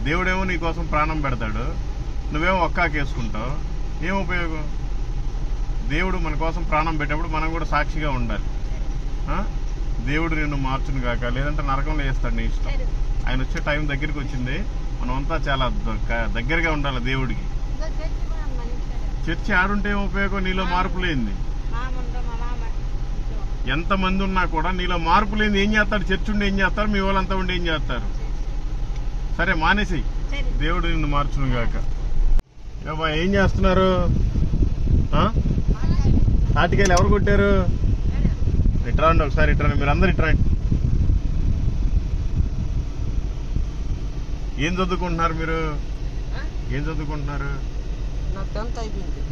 దేవుడేమో నీ కోసం ప్రాణం పెడతాడు, నువ్వేమో ఒక్కాకేసుకుంటావు. ఏం ఉపయోగం? దేవుడు మన కోసం ప్రాణం పెట్టేప్పుడు మనం కూడా సాక్షిగా ఉండాలి. దేవుడు నిన్ను మార్చును కాక, లేదంటే నరకంలో వేస్తాడు, నీ ఇష్టం. ఆయన వచ్చే టైం దగ్గరికి వచ్చింది, మనమంతా చాలా దగ్గరగా ఉండాలి దేవుడికి. చర్చి ఆడుంటే ఏం ఉపయోగం? నీలో మార్పు లేనిది. ఎంతమంది ఉన్నా కూడా నీలో మార్పు లేనిది ఏం చేస్తాడు? చర్చి ఉండి ఏం చేస్తారు? మీ వాళ్ళంతా ఉండి ఏం చేస్తారు? సరే మానేసి, దేవుడు నిన్ను మార్చును గాక. ఏం చేస్తున్నారు? తాటికాయలు ఎవరు కొట్టారు? ఇట్రాండి ఒకసారి, ఇట్రాండి, మీరు అందరు ఇట్రాండి. ఏం చదువుకుంటున్నారు మీరు? ఏం చదువుకుంటున్నారు?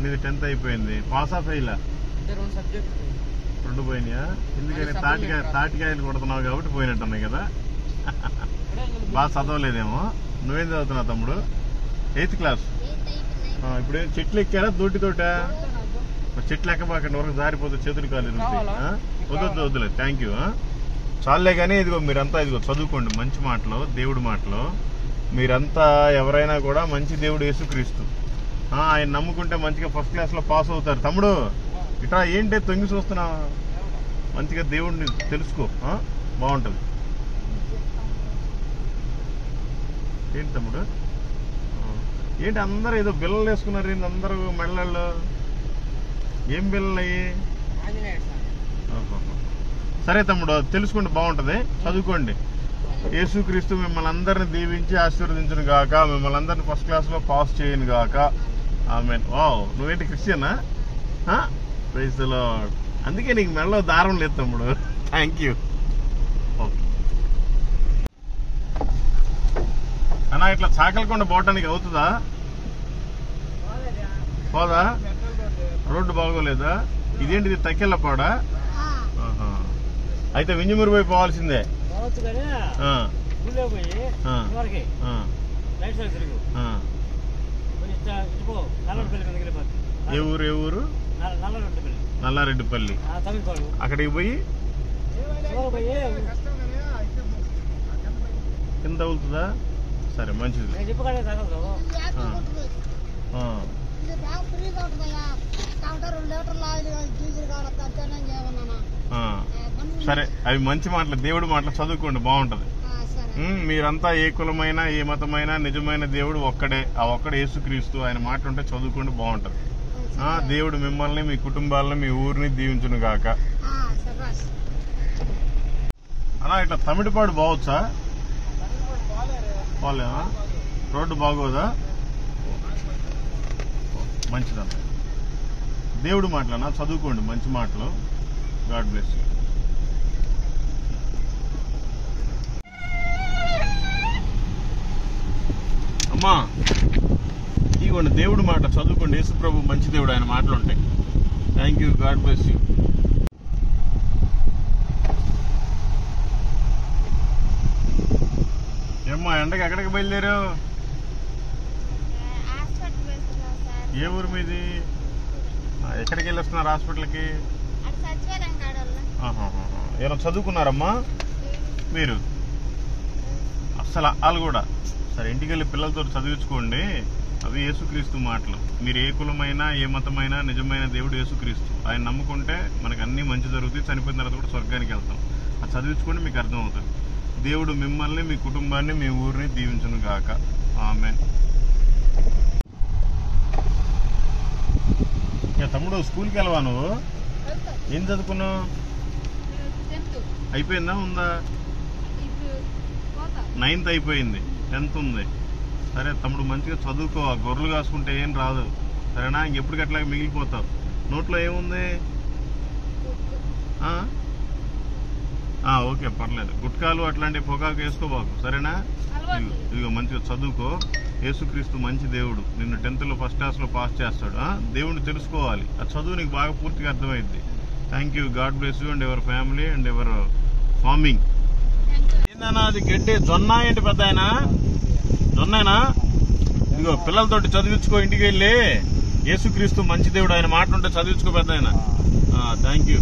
నీది 10th అయిపోయింది. పాసా ఫెయిలా? 2 పోయినాయా? ఎందుకని? తాటికాయలు కొడుతున్నావు కాబట్టి పోయినట్టున్నాయి కదా. బాగా చదవలేదేమో. నువ్వేం చదువుతున్నావు తమ్ముడు? 8th class. ఇప్పుడు చెట్లు ఎక్కారా దూటితోట? చెట్లు ఎక్కబాకండి, వరకు జారిపోతే చేతులు కాలు వద్దులే. Thank you. చాలే కానీ ఇదిగో మీరంతా ఇదిగో చదువుకోండి మంచి మాటలు, దేవుడి మాటలు. మీరంతా ఎవరైనా కూడా మంచి దేవుడు యేసుక్రీస్తు, ఆయన నమ్ముకుంటే మంచిగా ఫస్ట్ క్లాస్లో పాస్ అవుతారు. తమ్ముడు ఇట్లా ఏంటి తొంగి చూస్తున్నావు? మంచిగా దేవుడిని తెలుసుకో, బాగుంటుంది. ఏంటి తమ్ముడు? ఏంటి అందరూ ఏదో బిల్లలు వేసుకున్నారు? ఏంటి అందరూ మెడలలో? ఏం బిల్లలు అయ్యి? సరే తమ్ముడు, తెలుసుకోండి, బాగుంటుంది, చదువుకోండి. యేసుక్రీస్తు మిమ్మల్ని అందరిని దీవించి ఆశీర్వదించును గాక, మిమ్మల్ని అందరిని ఫస్ట్ క్లాస్లో పాస్ చేయను గాక. ఆమేన్. వావ్, నువ్వేంటి క్రిస్టియనా? Praise the lord. అందుకే నీకు మెడలో దారం లేదు తమ్ముడు. Thank you. ఓకే అన్నా, ఇట్లా చాకలకొండ పోవటానికి అవుతుందా? పోదా? రోడ్డు బాగోలేదా? ఇదేంటిది తక్కెళ్ళపాడా? అయితే వింజమూరు పోయి పోవాల్సిందే. ఏ ఊరు? ఏ ఊరు? నల్లారెడ్డిపల్లి. అక్కడికి పోయి కింద తగులుతుందా? సరే, మంచిది. సరే, అవి మంచి మాటలు, దేవుడి మాటలు చదువుకోండి, బాగుంటది. మీరంతా ఏ కులమైనా ఏ మతమైనా నిజమైన దేవుడు ఒక్కడే, ఆ ఒక్కడే యేసుక్రీస్తు, ఆయన మాట ఉంటే చదువుకోండి, బాగుంటది. దేవుడు మిమ్మల్ని, మీ కుటుంబాలను, మీ ఊరిని దీవించును గాక. అలా ఇట్లా తమిడిపాడు బాగొచ్చా? పోలేమా? రోడ్డు బాగోదా? మంచిదన్న. దేవుడు మాటలన్నా చదువుకోండి మంచి మాటలు. God bless you. అమ్మా ఇదిగోండి దేవుడు మాట చదువుకోండి. యేసు ప్రభు మంచి దేవుడు, ఆయన మాటలు ఉంటాయి. Thank you. God bless you. ఏమ్మా ఎండకి ఎక్కడికి బయలుదేరావు? ఏ ఊరు మీది? ఎక్కడికి వెళ్ళి వస్తున్నారు హాస్పిటల్కి? ఏమైనా చదువుకున్నారమ్మా మీరు? అస్సలు వాళ్ళు కూడా సరే ఇంటికి వెళ్ళి పిల్లలతో చదివించుకోండి. అవి యేసుక్రీస్తు మాటలు. మీరు ఏ కులమైనా ఏ మతమైనా నిజమైన దేవుడు యేసుక్రీస్తు. ఆయన నమ్ముకుంటే మనకు అన్ని మంచి జరుగుతాయి. చనిపోయిన తర్వాత కూడా స్వర్గానికి వెళ్తాం. అది చదివించుకోండి, మీకు అర్థమవుతుంది. దేవుడు మిమ్మల్ని, మీ కుటుంబాన్ని, మీ ఊరిని దీవించును గాక. ఆమేన్. తమ్ముడు స్కూల్కి వెళ్ళవా నువ్వు? ఏం చదువుకున్నావు? అయిపోయిందా ఉందా? 9th అయిపోయింది, 10th ఉంది. సరే తమ్ముడు మంచిగా చదువుకో. గొర్రెలు కాసుకుంటే ఏం రాదు సరేనా? ఇంకెప్పుడు అట్లాగే మిగిలిపోతావు. నోట్లో ఏముంది? ఓకే పర్లేదు. గుట్కాలు అట్లాంటి పొగాకు వేసుకోబాకు సరేనా? ఇదిగో మంచిగా చదువుకో. యేసుక్రీస్తు మంచి దేవుడు. నిన్ను 10th లో ఫస్ట్ క్లాస్లో పాస్ చేస్తాడు. దేవుడిని తెలుసుకోవాలి. ఆ చదువు నీకు బాగా పూర్తిగా అర్థమైంది. Thank you. God bless you and ever family and ever farming. ఏందన్నా అది గడ్డి? జొన్న ఏంటి పెద్ద ఆయన? జొన్నేనా? ఇదిగో పిల్లలతోటి చదివించుకో ఇంటికి వెళ్ళి. యేసుక్రీస్తు మంచి దేవుడు, ఆయన మాట ఉంటే చదివించుకో పెద్ద ఆయన. Thank you.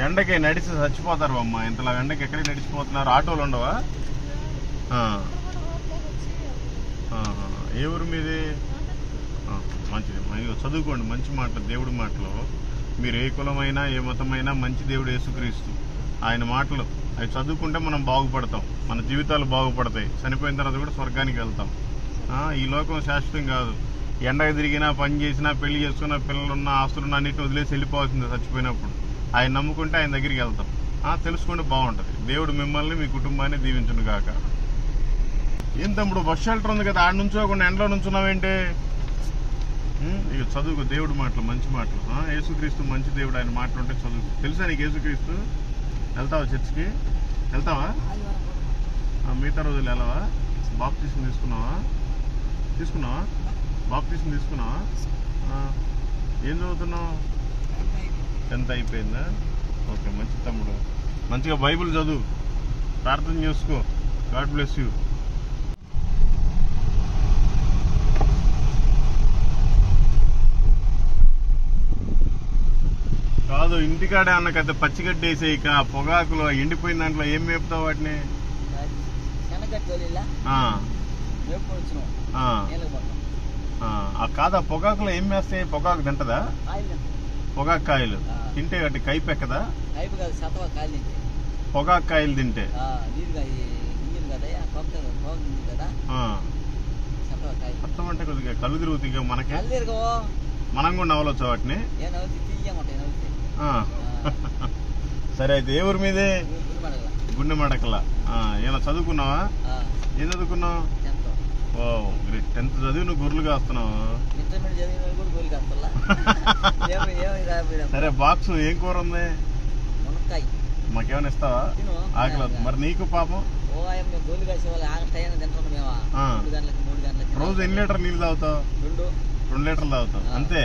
ఎండకి నడిచి చచ్చిపోతారు అమ్మా. ఇంతలా ఎండకి ఎక్కడికి నడిచిపోతున్నారు? ఆటోలు ఉండవా? ఏ ఊరు మీది? మంచిది. చదువుకోండి మంచి మాటలు, దేవుడి మాటలు. మీరు ఏ కులమైనా ఏ మతమైనా మంచి దేవుడు యేసుక్రీస్తు. ఆయన మాటలు అవి చదువుకుంటే మనం బాగుపడతాం, మన జీవితాలు బాగుపడతాయి. చనిపోయిన తర్వాత కూడా స్వర్గానికి వెళ్తాం. ఈ లోకం శాశ్వతం కాదు. ఎండకు తిరిగినా, పని చేసినా, పెళ్లి చేసుకున్నా, పిల్లలున్నా, ఆస్తులున్నా అన్నిటిని వదిలేసి వెళ్ళిపోవాల్సిందే చచ్చిపోయినప్పుడు. ఆయన నమ్ముకుంటే ఆయన దగ్గరికి వెళ్తాం. తెలుసుకుంటే బాగుంటుంది. దేవుడు మిమ్మల్ని, మీ కుటుంబాన్ని దీవించును గాక. ఏం తమ్ముడు బస్ షెల్టర్ ఉంది కదా, ఆడ నుంచోకుండా ఎండలో నుంచున్నావేంటి? ఇక చదువుకో దేవుడి మాటలు, మంచి మాటలు. యేసుక్రీస్తు మంచి దేవుడు, ఆయన మాటలు ఉంటే చదువు. తెలుసా నీకు యేసుక్రీస్తు? వెళ్తావా చర్చికి? వెళ్తావా? మిగతా రోజులు వెళ్ళవా? బాప్టిజం తీసుకున్నావా? బాప్టిజం తీసుకున్నావా? ఏం చదువుతున్నావు? 10th అయిపోయిందా? ఓకే మంచి తమ్ముడు. మంచిగా బైబిల్ చదువు, ప్రార్థన చేసుకో. God bless you. కాదు ఇంటికాడే అన్నకైతే పచ్చిగడ్డి వేసేయిక. పొగాకులో ఎండిపోయిన దాంట్లో ఏం మేపుతావు వాటిని? కాదా పొగాకులో ఏం వేస్తాయి? పొగాకు తింటదా? పొగాకు కాయలు తింటే వాటి కైపు ఎక్కదా? పొగాకు కాయలు తింటే అర్థం అంటే కొద్దిగా కళ్ళు తిరుగుతాయి మనకి. మనం కూడా నవ్వలొచ్చా వాటిని? సరే అయితే ఏ ఊరు మీదే? గుండె మడకల. ఏమైనా చదువుకున్నావా? ఏం చదువుకున్నావు? ఓ గ్రేట్. 10th చదివి నువ్వు గొర్రెలు కాస్తున్నావు. సరే బాక్స్ ఏం కూర ఉంది? మాకేమైనా ఇస్తావా? ఆకలి. మరి నీకు పాపం రోజు ఎన్ని లీటర్ నీళ్ళు తాగుతావు? 2 లీటర్లు తాగుతావు అంతే.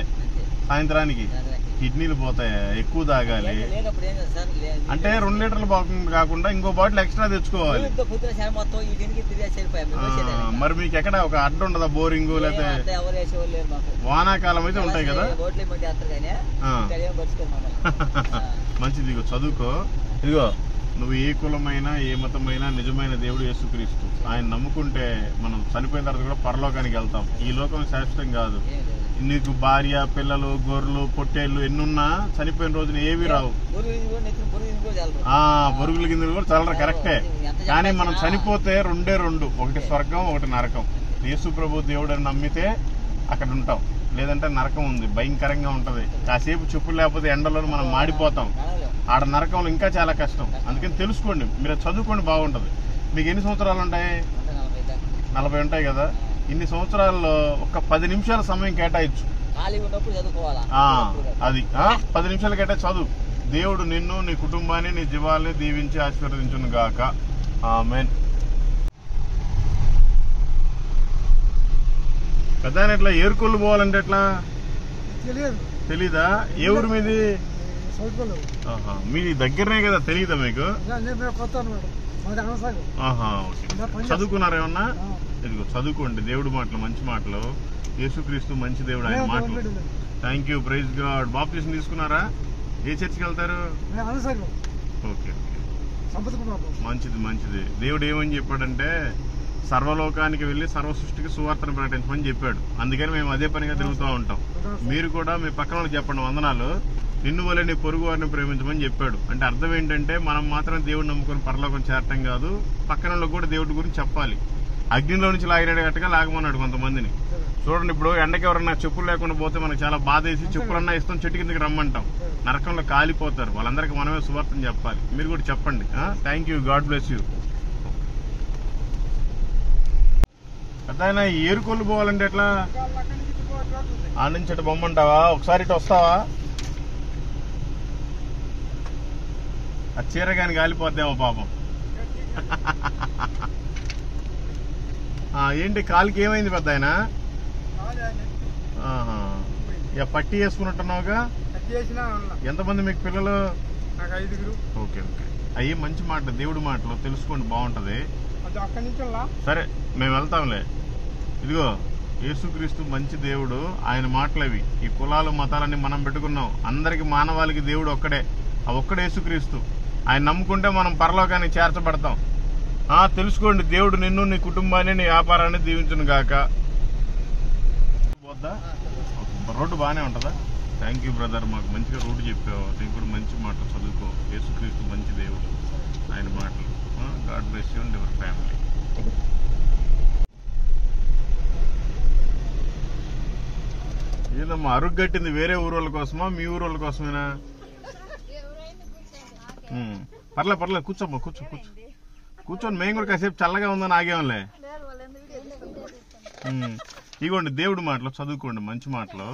సాయంత్రానికి కిడ్నీలు పోతాయి, ఎక్కువ తాగాలి అంటే 2 లీటర్లు కాకుండా ఇంకో బాటిల్ ఎక్స్ట్రా తెచ్చుకోవాలి. మరి మీకు ఎక్కడ ఒక అడ్డు ఉండదా? బోరింగ్ లేకపోతే వానాకాలం అయితే ఉంటాయి కదా. మంచిది. ఇదిగో చదువుకో. ఇదిగో నువ్వు ఏ కులమైనా ఏ మతమైనా నిజమైన దేవుడు యేసుక్రీస్తు. ఆయన నమ్ముకుంటే మనం చనిపోయిన తర్వాత కూడా పరలోకానికి వెళ్తాం. ఈ లోకం శాశ్వతం కాదు. నీకు భార్య, పిల్లలు, గొర్రెలు, పొట్టేళ్లు ఎన్నున్నా చనిపోయిన రోజున ఏవి రావు. బొరుగుల గింజలు కూడా చల్లరు, కరెక్టే. కానీ మనం చనిపోతే 2 ఒకటి స్వర్గం, ఒకటి నరకం. యేసు ప్రభు దేవుడు అని నమ్మితే అక్కడ ఉంటాం, లేదంటే నరకం ఉంది, భయంకరంగా ఉంటది. కాసేపు చెప్పులు లేకపోతే ఎండలో మనం మాడిపోతాం. ఆడ నరకంలో ఇంకా చాలా కష్టం. అందుకని తెలుసుకోండి, మీరు చదువుకోండి, బాగుంటది. మీకు ఎన్ని సంవత్సరాలు ఉంటాయి? అంటే 40 దాకా 40 ఉంటాయి కదా. ఇన్ని సంవత్సరాల్లో ఒక 10 నిమిషాల సమయం కేటాయించు. ఖాళీ ఉన్నప్పుడు చదువుకోవాలా? అది 10 నిమిషాలు కేటాయి చదువు. దేవుడు నిన్ను, నీ కుటుంబాన్ని, నీ జీవాల్ని దీవించి ఆశీర్వదించును గాక. ఆమేన్. పెద్ద ఇట్లా ఏరుకోళ్ళు పోవాలంటే ఎట్లా తెలీదా? ఏ ఊరు మీది? మీది దగ్గరనే కదా, తెలియదా మీకు? చదువుకున్నారా ఏమన్నా? ఇదిగో చదువుకోండి దేవుడి మాటలు, మంచి మాటలు. యేసుక్రీస్తు మంచి దేవుడు, ఆయన మాటలు. Thank you, praise God. Baptism తీసుకున్నారా? ఏ చర్చికి వెళ్తారు? ఓకే, మంచిది మంచిది. దేవుడు ఏమని చెప్పాడంటే సర్వలోకానికి వెళ్ళి సర్వ సృష్టికి సువార్తను ప్రకటించమని చెప్పాడు. అందుకని మేము అదే పనిగా తిరుగుతూ ఉంటాం. మీరు కూడా మీ పక్కన వాళ్ళకి చెప్పండి, వందనాలు, నిన్ను వల్ల నీ పొరుగు వారిని ప్రేమించమని చెప్పాడు. అంటే అర్థం ఏంటంటే మనం మాత్రం దేవుడు నమ్ముకొని పరలోకం చేరటం కాదు, పక్కన వాళ్ళకి కూడా దేవుడి గురించి చెప్పాలి. అగ్నిలో నుంచి లాగినట్టుగా లాగమన్నాడు కొంతమందిని. చూడండి, ఇప్పుడు ఎండకి ఎవరన్నా చెప్పులు లేకుండా పోతే మనకు చాలా బాధ వేసి చెప్పులన్నా ఇస్తాం, చెట్టు కిందకి రమ్మంటాం, నరకంలో కాలిపోతారు. వాళ్ళందరికీ మనమే సువార్తను చెప్పాలి. మీరు కూడా చెప్పండి. Thank you, God bless you. అదైనా ఏరుకోళ్ళు పోవాలంటే ఎట్లా? ఆ నుంచి అటు బొమ్మంటావా? ఒకసారి ఇటు వస్తావా? ఆ చీర కానీ కాలిపోద్దేమో పాపం. ఏంటి కాలికి ఏమైంది పెద్ద ఆయన? ఇక పట్టి వేసుకున్నట్టున్నావుగా. ఎంతమంది మీకు పిల్లలు? Okay okay. అయ్యి మంచి మాటలు, దేవుడి మాటలు తెలుసుకోండి, బాగుంటది. సరే మేము వెళ్తాంలే. ఇదిగో యేసుక్రీస్తు మంచి దేవుడు, ఆయన మాటలు అవి. ఈ కులాలు మతాలన్నీ మనం పెట్టుకున్నాం. అందరికి మానవాళికి దేవుడు ఒక్కడే, ఆ ఒక్కడే యేసుక్రీస్తు. ఆయన నమ్ముకుంటే మనం పరలోకానికి చేర్చబడతాం. తెలుసుకోండి, దేవుడు నిన్ను, నీ కుటుంబాన్ని, నీ వ్యాపారాన్ని దీవించును గాక. పోద్దా? రోడ్డు బాగానే ఉంటుందా? థ్యాంక్ యూ బ్రదర్, మాకు మంచిగా రోడ్డు చెప్పావు. నీకు కూడా మంచి మాటలు చదువుకో. యేసుక్రీస్తు మంచి దేవుడు, ఆయన మాటలు. God bless you and your family. ఏదమ్మా అరుగ్గట్టింది? వేరే ఊరోళ్ళ కోసమా, మీ ఊరోళ్ళ కోసమేనా? పర్లేదు కూర్చోమ్మా, కూర్చొని మేము కూడా కాసేపు చల్లగా ఉందని ఆగేంలే. ఇగోండి దేవుడి మాటలు చదువుకోండి, మంచి మాటలు.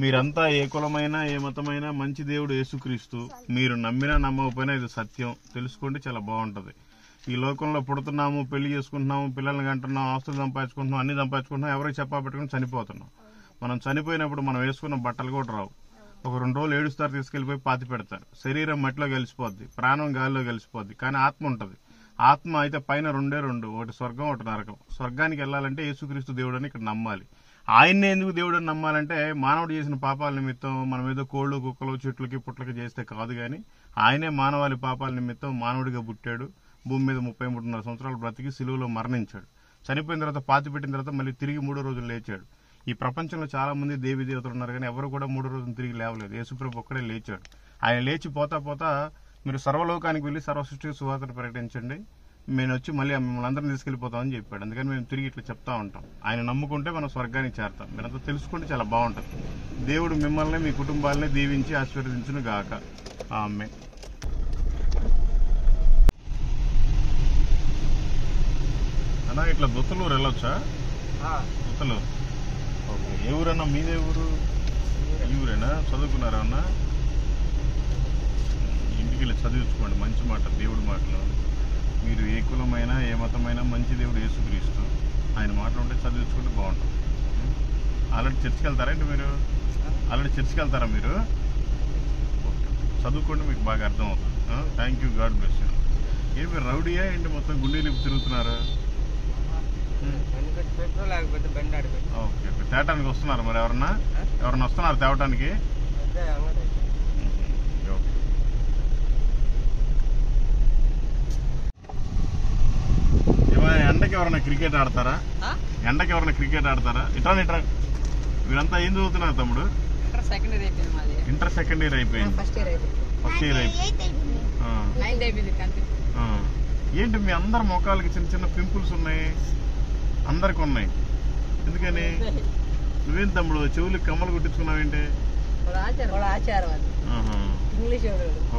మీరంతా ఏ కులమైనా ఏ మతమైనా మంచి దేవుడు యేసుక్రీస్తు. మీరు నమ్మినా నమ్మకపోయినా ఇది సత్యం. తెలుసుకోండి, చాలా బాగుంటది. ఈ లోకంలో పుడుతున్నాము, పెళ్లి చేసుకుంటున్నాము, పిల్లల్ని కంటున్నాం, ఆస్తులు సంపాదించుకుంటున్నాం, అన్ని సంపాదించుకుంటున్నాం, ఎవరికి చెప్పా పెట్టుకుని చనిపోతున్నాం. మనం చనిపోయినప్పుడు మనం వేసుకున్న బట్టలు కూడా రావు. ఒక 2 రోజులు ఏడుస్తారు, తీసుకెళ్లిపోయి పాతి పెడతారు. శరీరం మట్టిలో కలిసిపోద్ది, ప్రాణం గాలిలో కలిసిపోద్ది, కానీ ఆత్మ ఉంటది. ఆత్మ అయితే పైన 2, ఒకటి స్వర్గం, ఒకటి నరకం. స్వర్గానికి వెళ్ళాలంటే యేసుక్రీస్తు దేవుడు అని ఇక్కడ నమ్మాలి. ఆయన్నే ఎందుకు దేవుడు అని నమ్మాలంటే మానవుడు చేసిన పాపాల నిమిత్తం మనం ఏదో కోళ్ళు, కుక్కలు, చెట్లకి, పుట్లకి చేస్తే కాదు, కానీ ఆయనే మానవాళి పాపాల నిమిత్తం మానవుడిగా పుట్టాడు. భూమి మీద 33.5 సంవత్సరాలు బ్రతికి సిలువలో మరణించాడు. చనిపోయిన తర్వాత పాతి పెట్టిన తర్వాత మళ్ళీ తిరిగి 3వ రోజు లేచాడు. ఈ ప్రపంచంలో చాలా మంది దేవి దేవతలు ఉన్నారు, కానీ ఎవరు కూడా 3వ రోజున తిరిగి లేవలేదు. యేసుప్రభు ఒక్కడే లేచాడు. ఆయన లేచి పోతా మీరు సర్వలోకానికి వెళ్ళి సర్వ సృష్టికి సువార్తను ప్రకటించండి, మేము వచ్చి మళ్ళీ మిమ్మల్ని అందరిని తీసుకెళ్లిపోతామని చెప్పాడు. అందుకని మేము తిరిగి ఇట్లా చెప్తా ఉంటాం. ఆయన నమ్ముకుంటే మనం స్వర్గానికి చేరతాం. మీరంతా తెలుసుకుంటే చాలా బాగుంటుంది. దేవుడు మిమ్మల్ని, మీ కుటుంబాలని దీవించి ఆశీర్వదించును గాక. ఆమేన్. అన్నా ఇట్లా దుత్తలూరు వెళ్ళొచ్చా? దుత్తలూరు, ఓకే. ఏ ఊరన్నా? మీదే ఊరు? ఈ ఊరేనా? చదువుకున్నారా అన్నా? ఇంటికి వెళ్ళి చదివించుకోండి, మంచి మాట, దేవుడి మాటలు. మీరు ఏ కులమైనా ఏ మతమైనా మంచి దేవుడు యేసుక్రీస్తు, ఆయన మాటలు ఉంటే చదివించుకుంటే బాగుంటుంది. ఆల్రెడీ చర్చికి వెళ్తారా ఏంటి మీరు? ఆల్రెడీ చర్చికి వెళ్తారా మీరు? చదువుకోండి, మీకు బాగా అర్థం అవుతుంది. Thank you, God bless you. ఏ మీరు రౌడీయా ఏంటి? మొత్తం గుండెలు తిరుగుతున్నారు. Okay okay. తేవటానికి వస్తున్నారు మరి? ఎవరన్నా వస్తున్నారు తేవటానికి? ఎండకి ఎవరైనా క్రికెట్ ఆడతారా? ఎండకి ఎవరైనా క్రికెట్ ఆడతారా? ఇట్రా వీరంతా ఏం చదువుతున్నారు తమ్ముడు? ఇంటర్ సెకండ్ ఇయర్ అయిపోయింది. ఫస్ట్ ఇయర్ అయిపోయింది. ఏంటి మీ అందరి ముఖాలకి చిన్న చిన్న పింపుల్స్ ఉన్నాయి? అందరికి ఉన్నాయి. ఎందుకని? నువ్వేం తమ్ముడు చెవులకి కమ్మలు కుట్టించుకున్నావేంటి?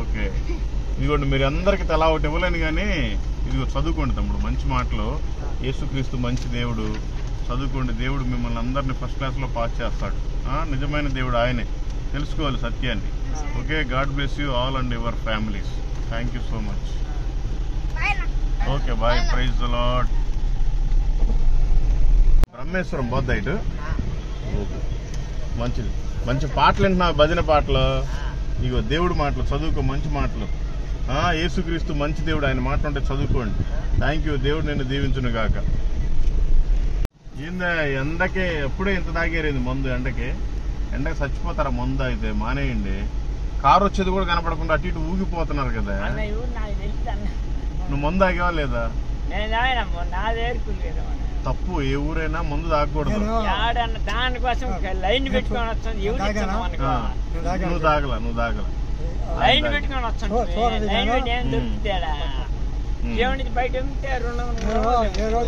ఓకే. ఇదిగోండి, మీరు అందరికి తలా ఒకటి ఇవ్వలేను, కానీ ఇదిగో చదువుకోండి తమ్ముడు, మంచి మాటలు. యేసుక్రీస్తు మంచి దేవుడు, చదువుకోండి. దేవుడు మిమ్మల్ని అందరినీ ఫస్ట్ క్లాస్లో పాస్ చేస్తాడు. నిజమైన దేవుడు ఆయనే, తెలుసుకోవాలి సత్యాన్ని. Okay, God bless you all and your families. Thank you so much. Okay, bye. Praise the Lord. Brahmeswaram బోధ ఇటు. మంచిది, మంచి పాటలు వింటున్నా, భజన పాటలు. ఇగో దేవుడు మాటలు చదువుకో, మంచి మాటలు. యేసుక్రీస్తు మంచి దేవుడు, ఆయన మాట ఉంటే చదువుకోండి. Thank you. దేవుడు నిన్ను దీవించును గాక. ఏందా ఎండకే ఎప్పుడే ఇంత తాగేరేది మందు? ఎండకి చచ్చిపోతారా మందు? అయితే మానేయండి. కారు వచ్చేది కూడా కనపడకుండా అటు ఇటు ఊగిపోతున్నారు కదా. నువ్వు మందు తాగేవా లేదా? తప్పు, ఏ ఊరైనా మందు తాగకూడదు. దానికోసం లైన్ పెట్టుకొని వస్తుంది. నువ్వు తాగల లైన్ పెట్టుకొని వస్తుంది. లైన్ పెట్టి ఏం దొరుకుతాడా? దేవునికి బయట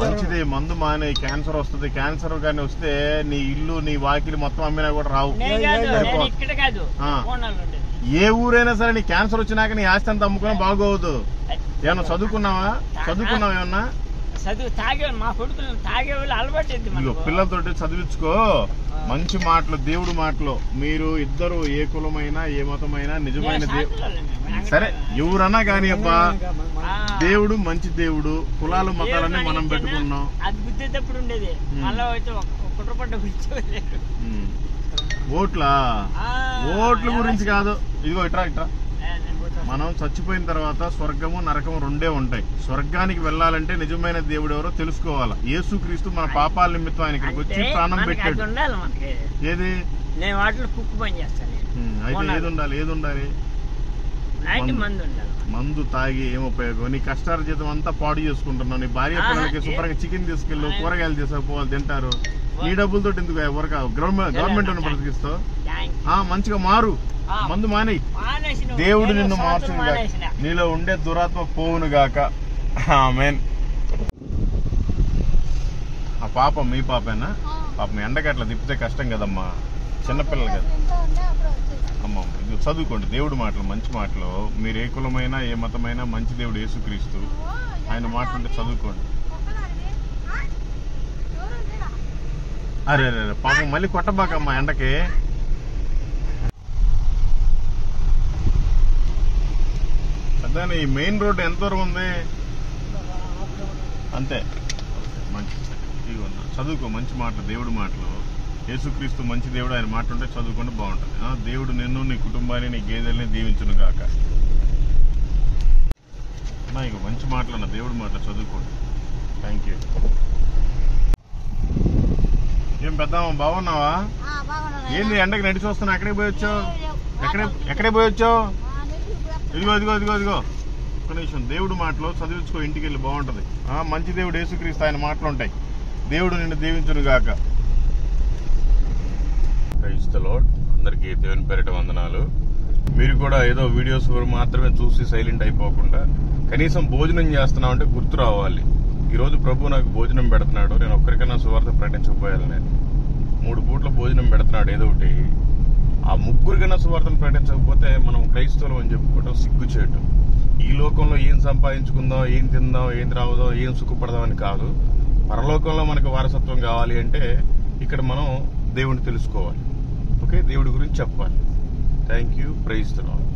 మంచిది, మందు మానే. క్యాన్సర్ వస్తుంది. క్యాన్సర్ కానీ వస్తే నీ ఇల్లు, నీ వాకిలి మొత్తం అమ్మినా కూడా రావు. ఇక్కడ కాదు, ఏ ఊరైనా సరే నీ క్యాన్సర్ వచ్చినాక నీ ఆస్తి అంతా అమ్ముకున్నా బాగోదు. ఏమన్నా చదువుకున్నావా ఏమన్నా? చదువు తాగే మా కొడుకులు తాగే వాళ్ళు అలవాటు. పిల్లలతో చదివించుకో. మంచి మాటలు, దేవుడు మాటలు. మీరు ఇద్దరు ఏ కులమైనా ఏ మతమైనా నిజమైన సరే ఎవరన్నా కానీ అబ్బా, దేవుడు మంచి దేవుడు. కులాలు మతాలన్నీ మనం పెట్టుకున్నాం. అది గుర్తేటప్పుడు ఉండేది. మళ్ళా అయితే కుట్రపడ్డ ఓట్ల గురించి కాదు. ఇదిగో ఇట్రా. మనం చచ్చిపోయిన తర్వాత స్వర్గము నరకము రెండే ఉంటాయి. స్వర్గానికి వెళ్ళాలంటే నిజమైన దేవుడు ఎవరో తెలుసుకోవాలా. యేసుక్రీస్తు మన పాపాల నిమిత్తం ఆయన ఇక్కడికి వచ్చి ప్రాణం పెట్టాడు. ఏది అయితే ఏది ఉండాలి? మందు తాగి ఏం ఉపయోగం? నీ కష్టార్జితం అంతా పాడు చేసుకుంటున్నావు. నీ భార్య పిల్లలకి శుభ్రంగా చికెన్ తీసుకెళ్ళు, కూరగాయలు తీసుకుపోవాలి, తింటారు. నీ డబ్బులతో ఎందుకు ఎవరికి గవర్నమెంట్ బ్రతికిస్తావు? మంచిగా మారు, మందు మానేయి. దేవుడు నిన్ను మార్చును గాక, నీలో ఉండే దురాత్మ పోవును గాక. ఆమేన్. ఆ పాప మీ పాపేనా? పాపం ఎండకి అట్లా తిప్పితే కష్టం కదమ్మా, చిన్నపిల్లలు కదా. అమ్మ ఇది చదువుకోండి, దేవుడు మాటలు, మంచి మాటలు. మీరు ఏ కులమైనా ఏ మతమైనా మంచి దేవుడు యేసుక్రీస్తు, ఆయన మాట ఉంటే చదువుకోండి. అరే పాపం మళ్ళీ కొట్టబాకమ్మా ఎండకి. అదే ఈ మెయిన్ రోడ్ ఎంత దూరం ఉంది? అంతే. మంచి చదువుకో, మంచి మాటలు, దేవుడు మాటలు. యేసుక్రీస్తు మంచి దేవుడు, ఆయన మాట ఉంటే చదువుకుంటే బాగుంటుంది. దేవుడు నిన్ను, నీ కుటుంబాన్ని, నీ గేదెల్ని దీవించును గాక. ఇక మంచి మాటలు అన్న, దేవుడు మాటలు చదువుకోండి. Thank you. ఏం పెద్దమ్మ బాగున్నావా? ఏంది ఎండకి నడిచి వస్తున్నా? ఎక్కడికి పోయి వచ్చావు? ఎక్కడికి పోయి వచ్చావు? ఇదిగో ఒక్క నిమిషం. దేవుడు మాటలు చదివించుకో, ఇంటికి వెళ్ళి బాగుంటది. మంచి దేవుడు యేసుక్రీస్తు, ఆయన మాటలు ఉంటాయి. దేవుడు నిన్ను దీవించును గాక. Praise the Lord. అందరికీ దేవుని పేరిట వందనాలు. మీరు కూడా ఏదో వీడియోస్ మాత్రమే చూసి సైలెంట్ అయిపోకుండా కనీసం భోజనం చేస్తున్నామంటే గుర్తు రావాలి. ఈరోజు ప్రభు నాకు భోజనం పెడుతున్నాడు, నేను ఒక్కరికైనా సువార్త ప్రకటించకపోయాలి. నేను 3 పూట్ల భోజనం పెడుతున్నాడు ఏదో ఒకటి. ఆ ముగ్గురికైనా సువార్తను ప్రకటించకపోతే మనం క్రైస్తవులు అని చెప్పుకోవడం సిగ్గుచేటు. ఈ లోకంలో ఏం సంపాదించుకుందాం, ఏం తిందాం, ఏం రావదో, ఏం సుఖపడదాం అని కాదు. పరలోకంలో మనకు వారసత్వం కావాలి అంటే ఇక్కడ మనం దేవుడిని తెలుసుకోవాలి. ఓకే, దేవుడి గురించి చెప్పాలి. Thank you. Praise the lord.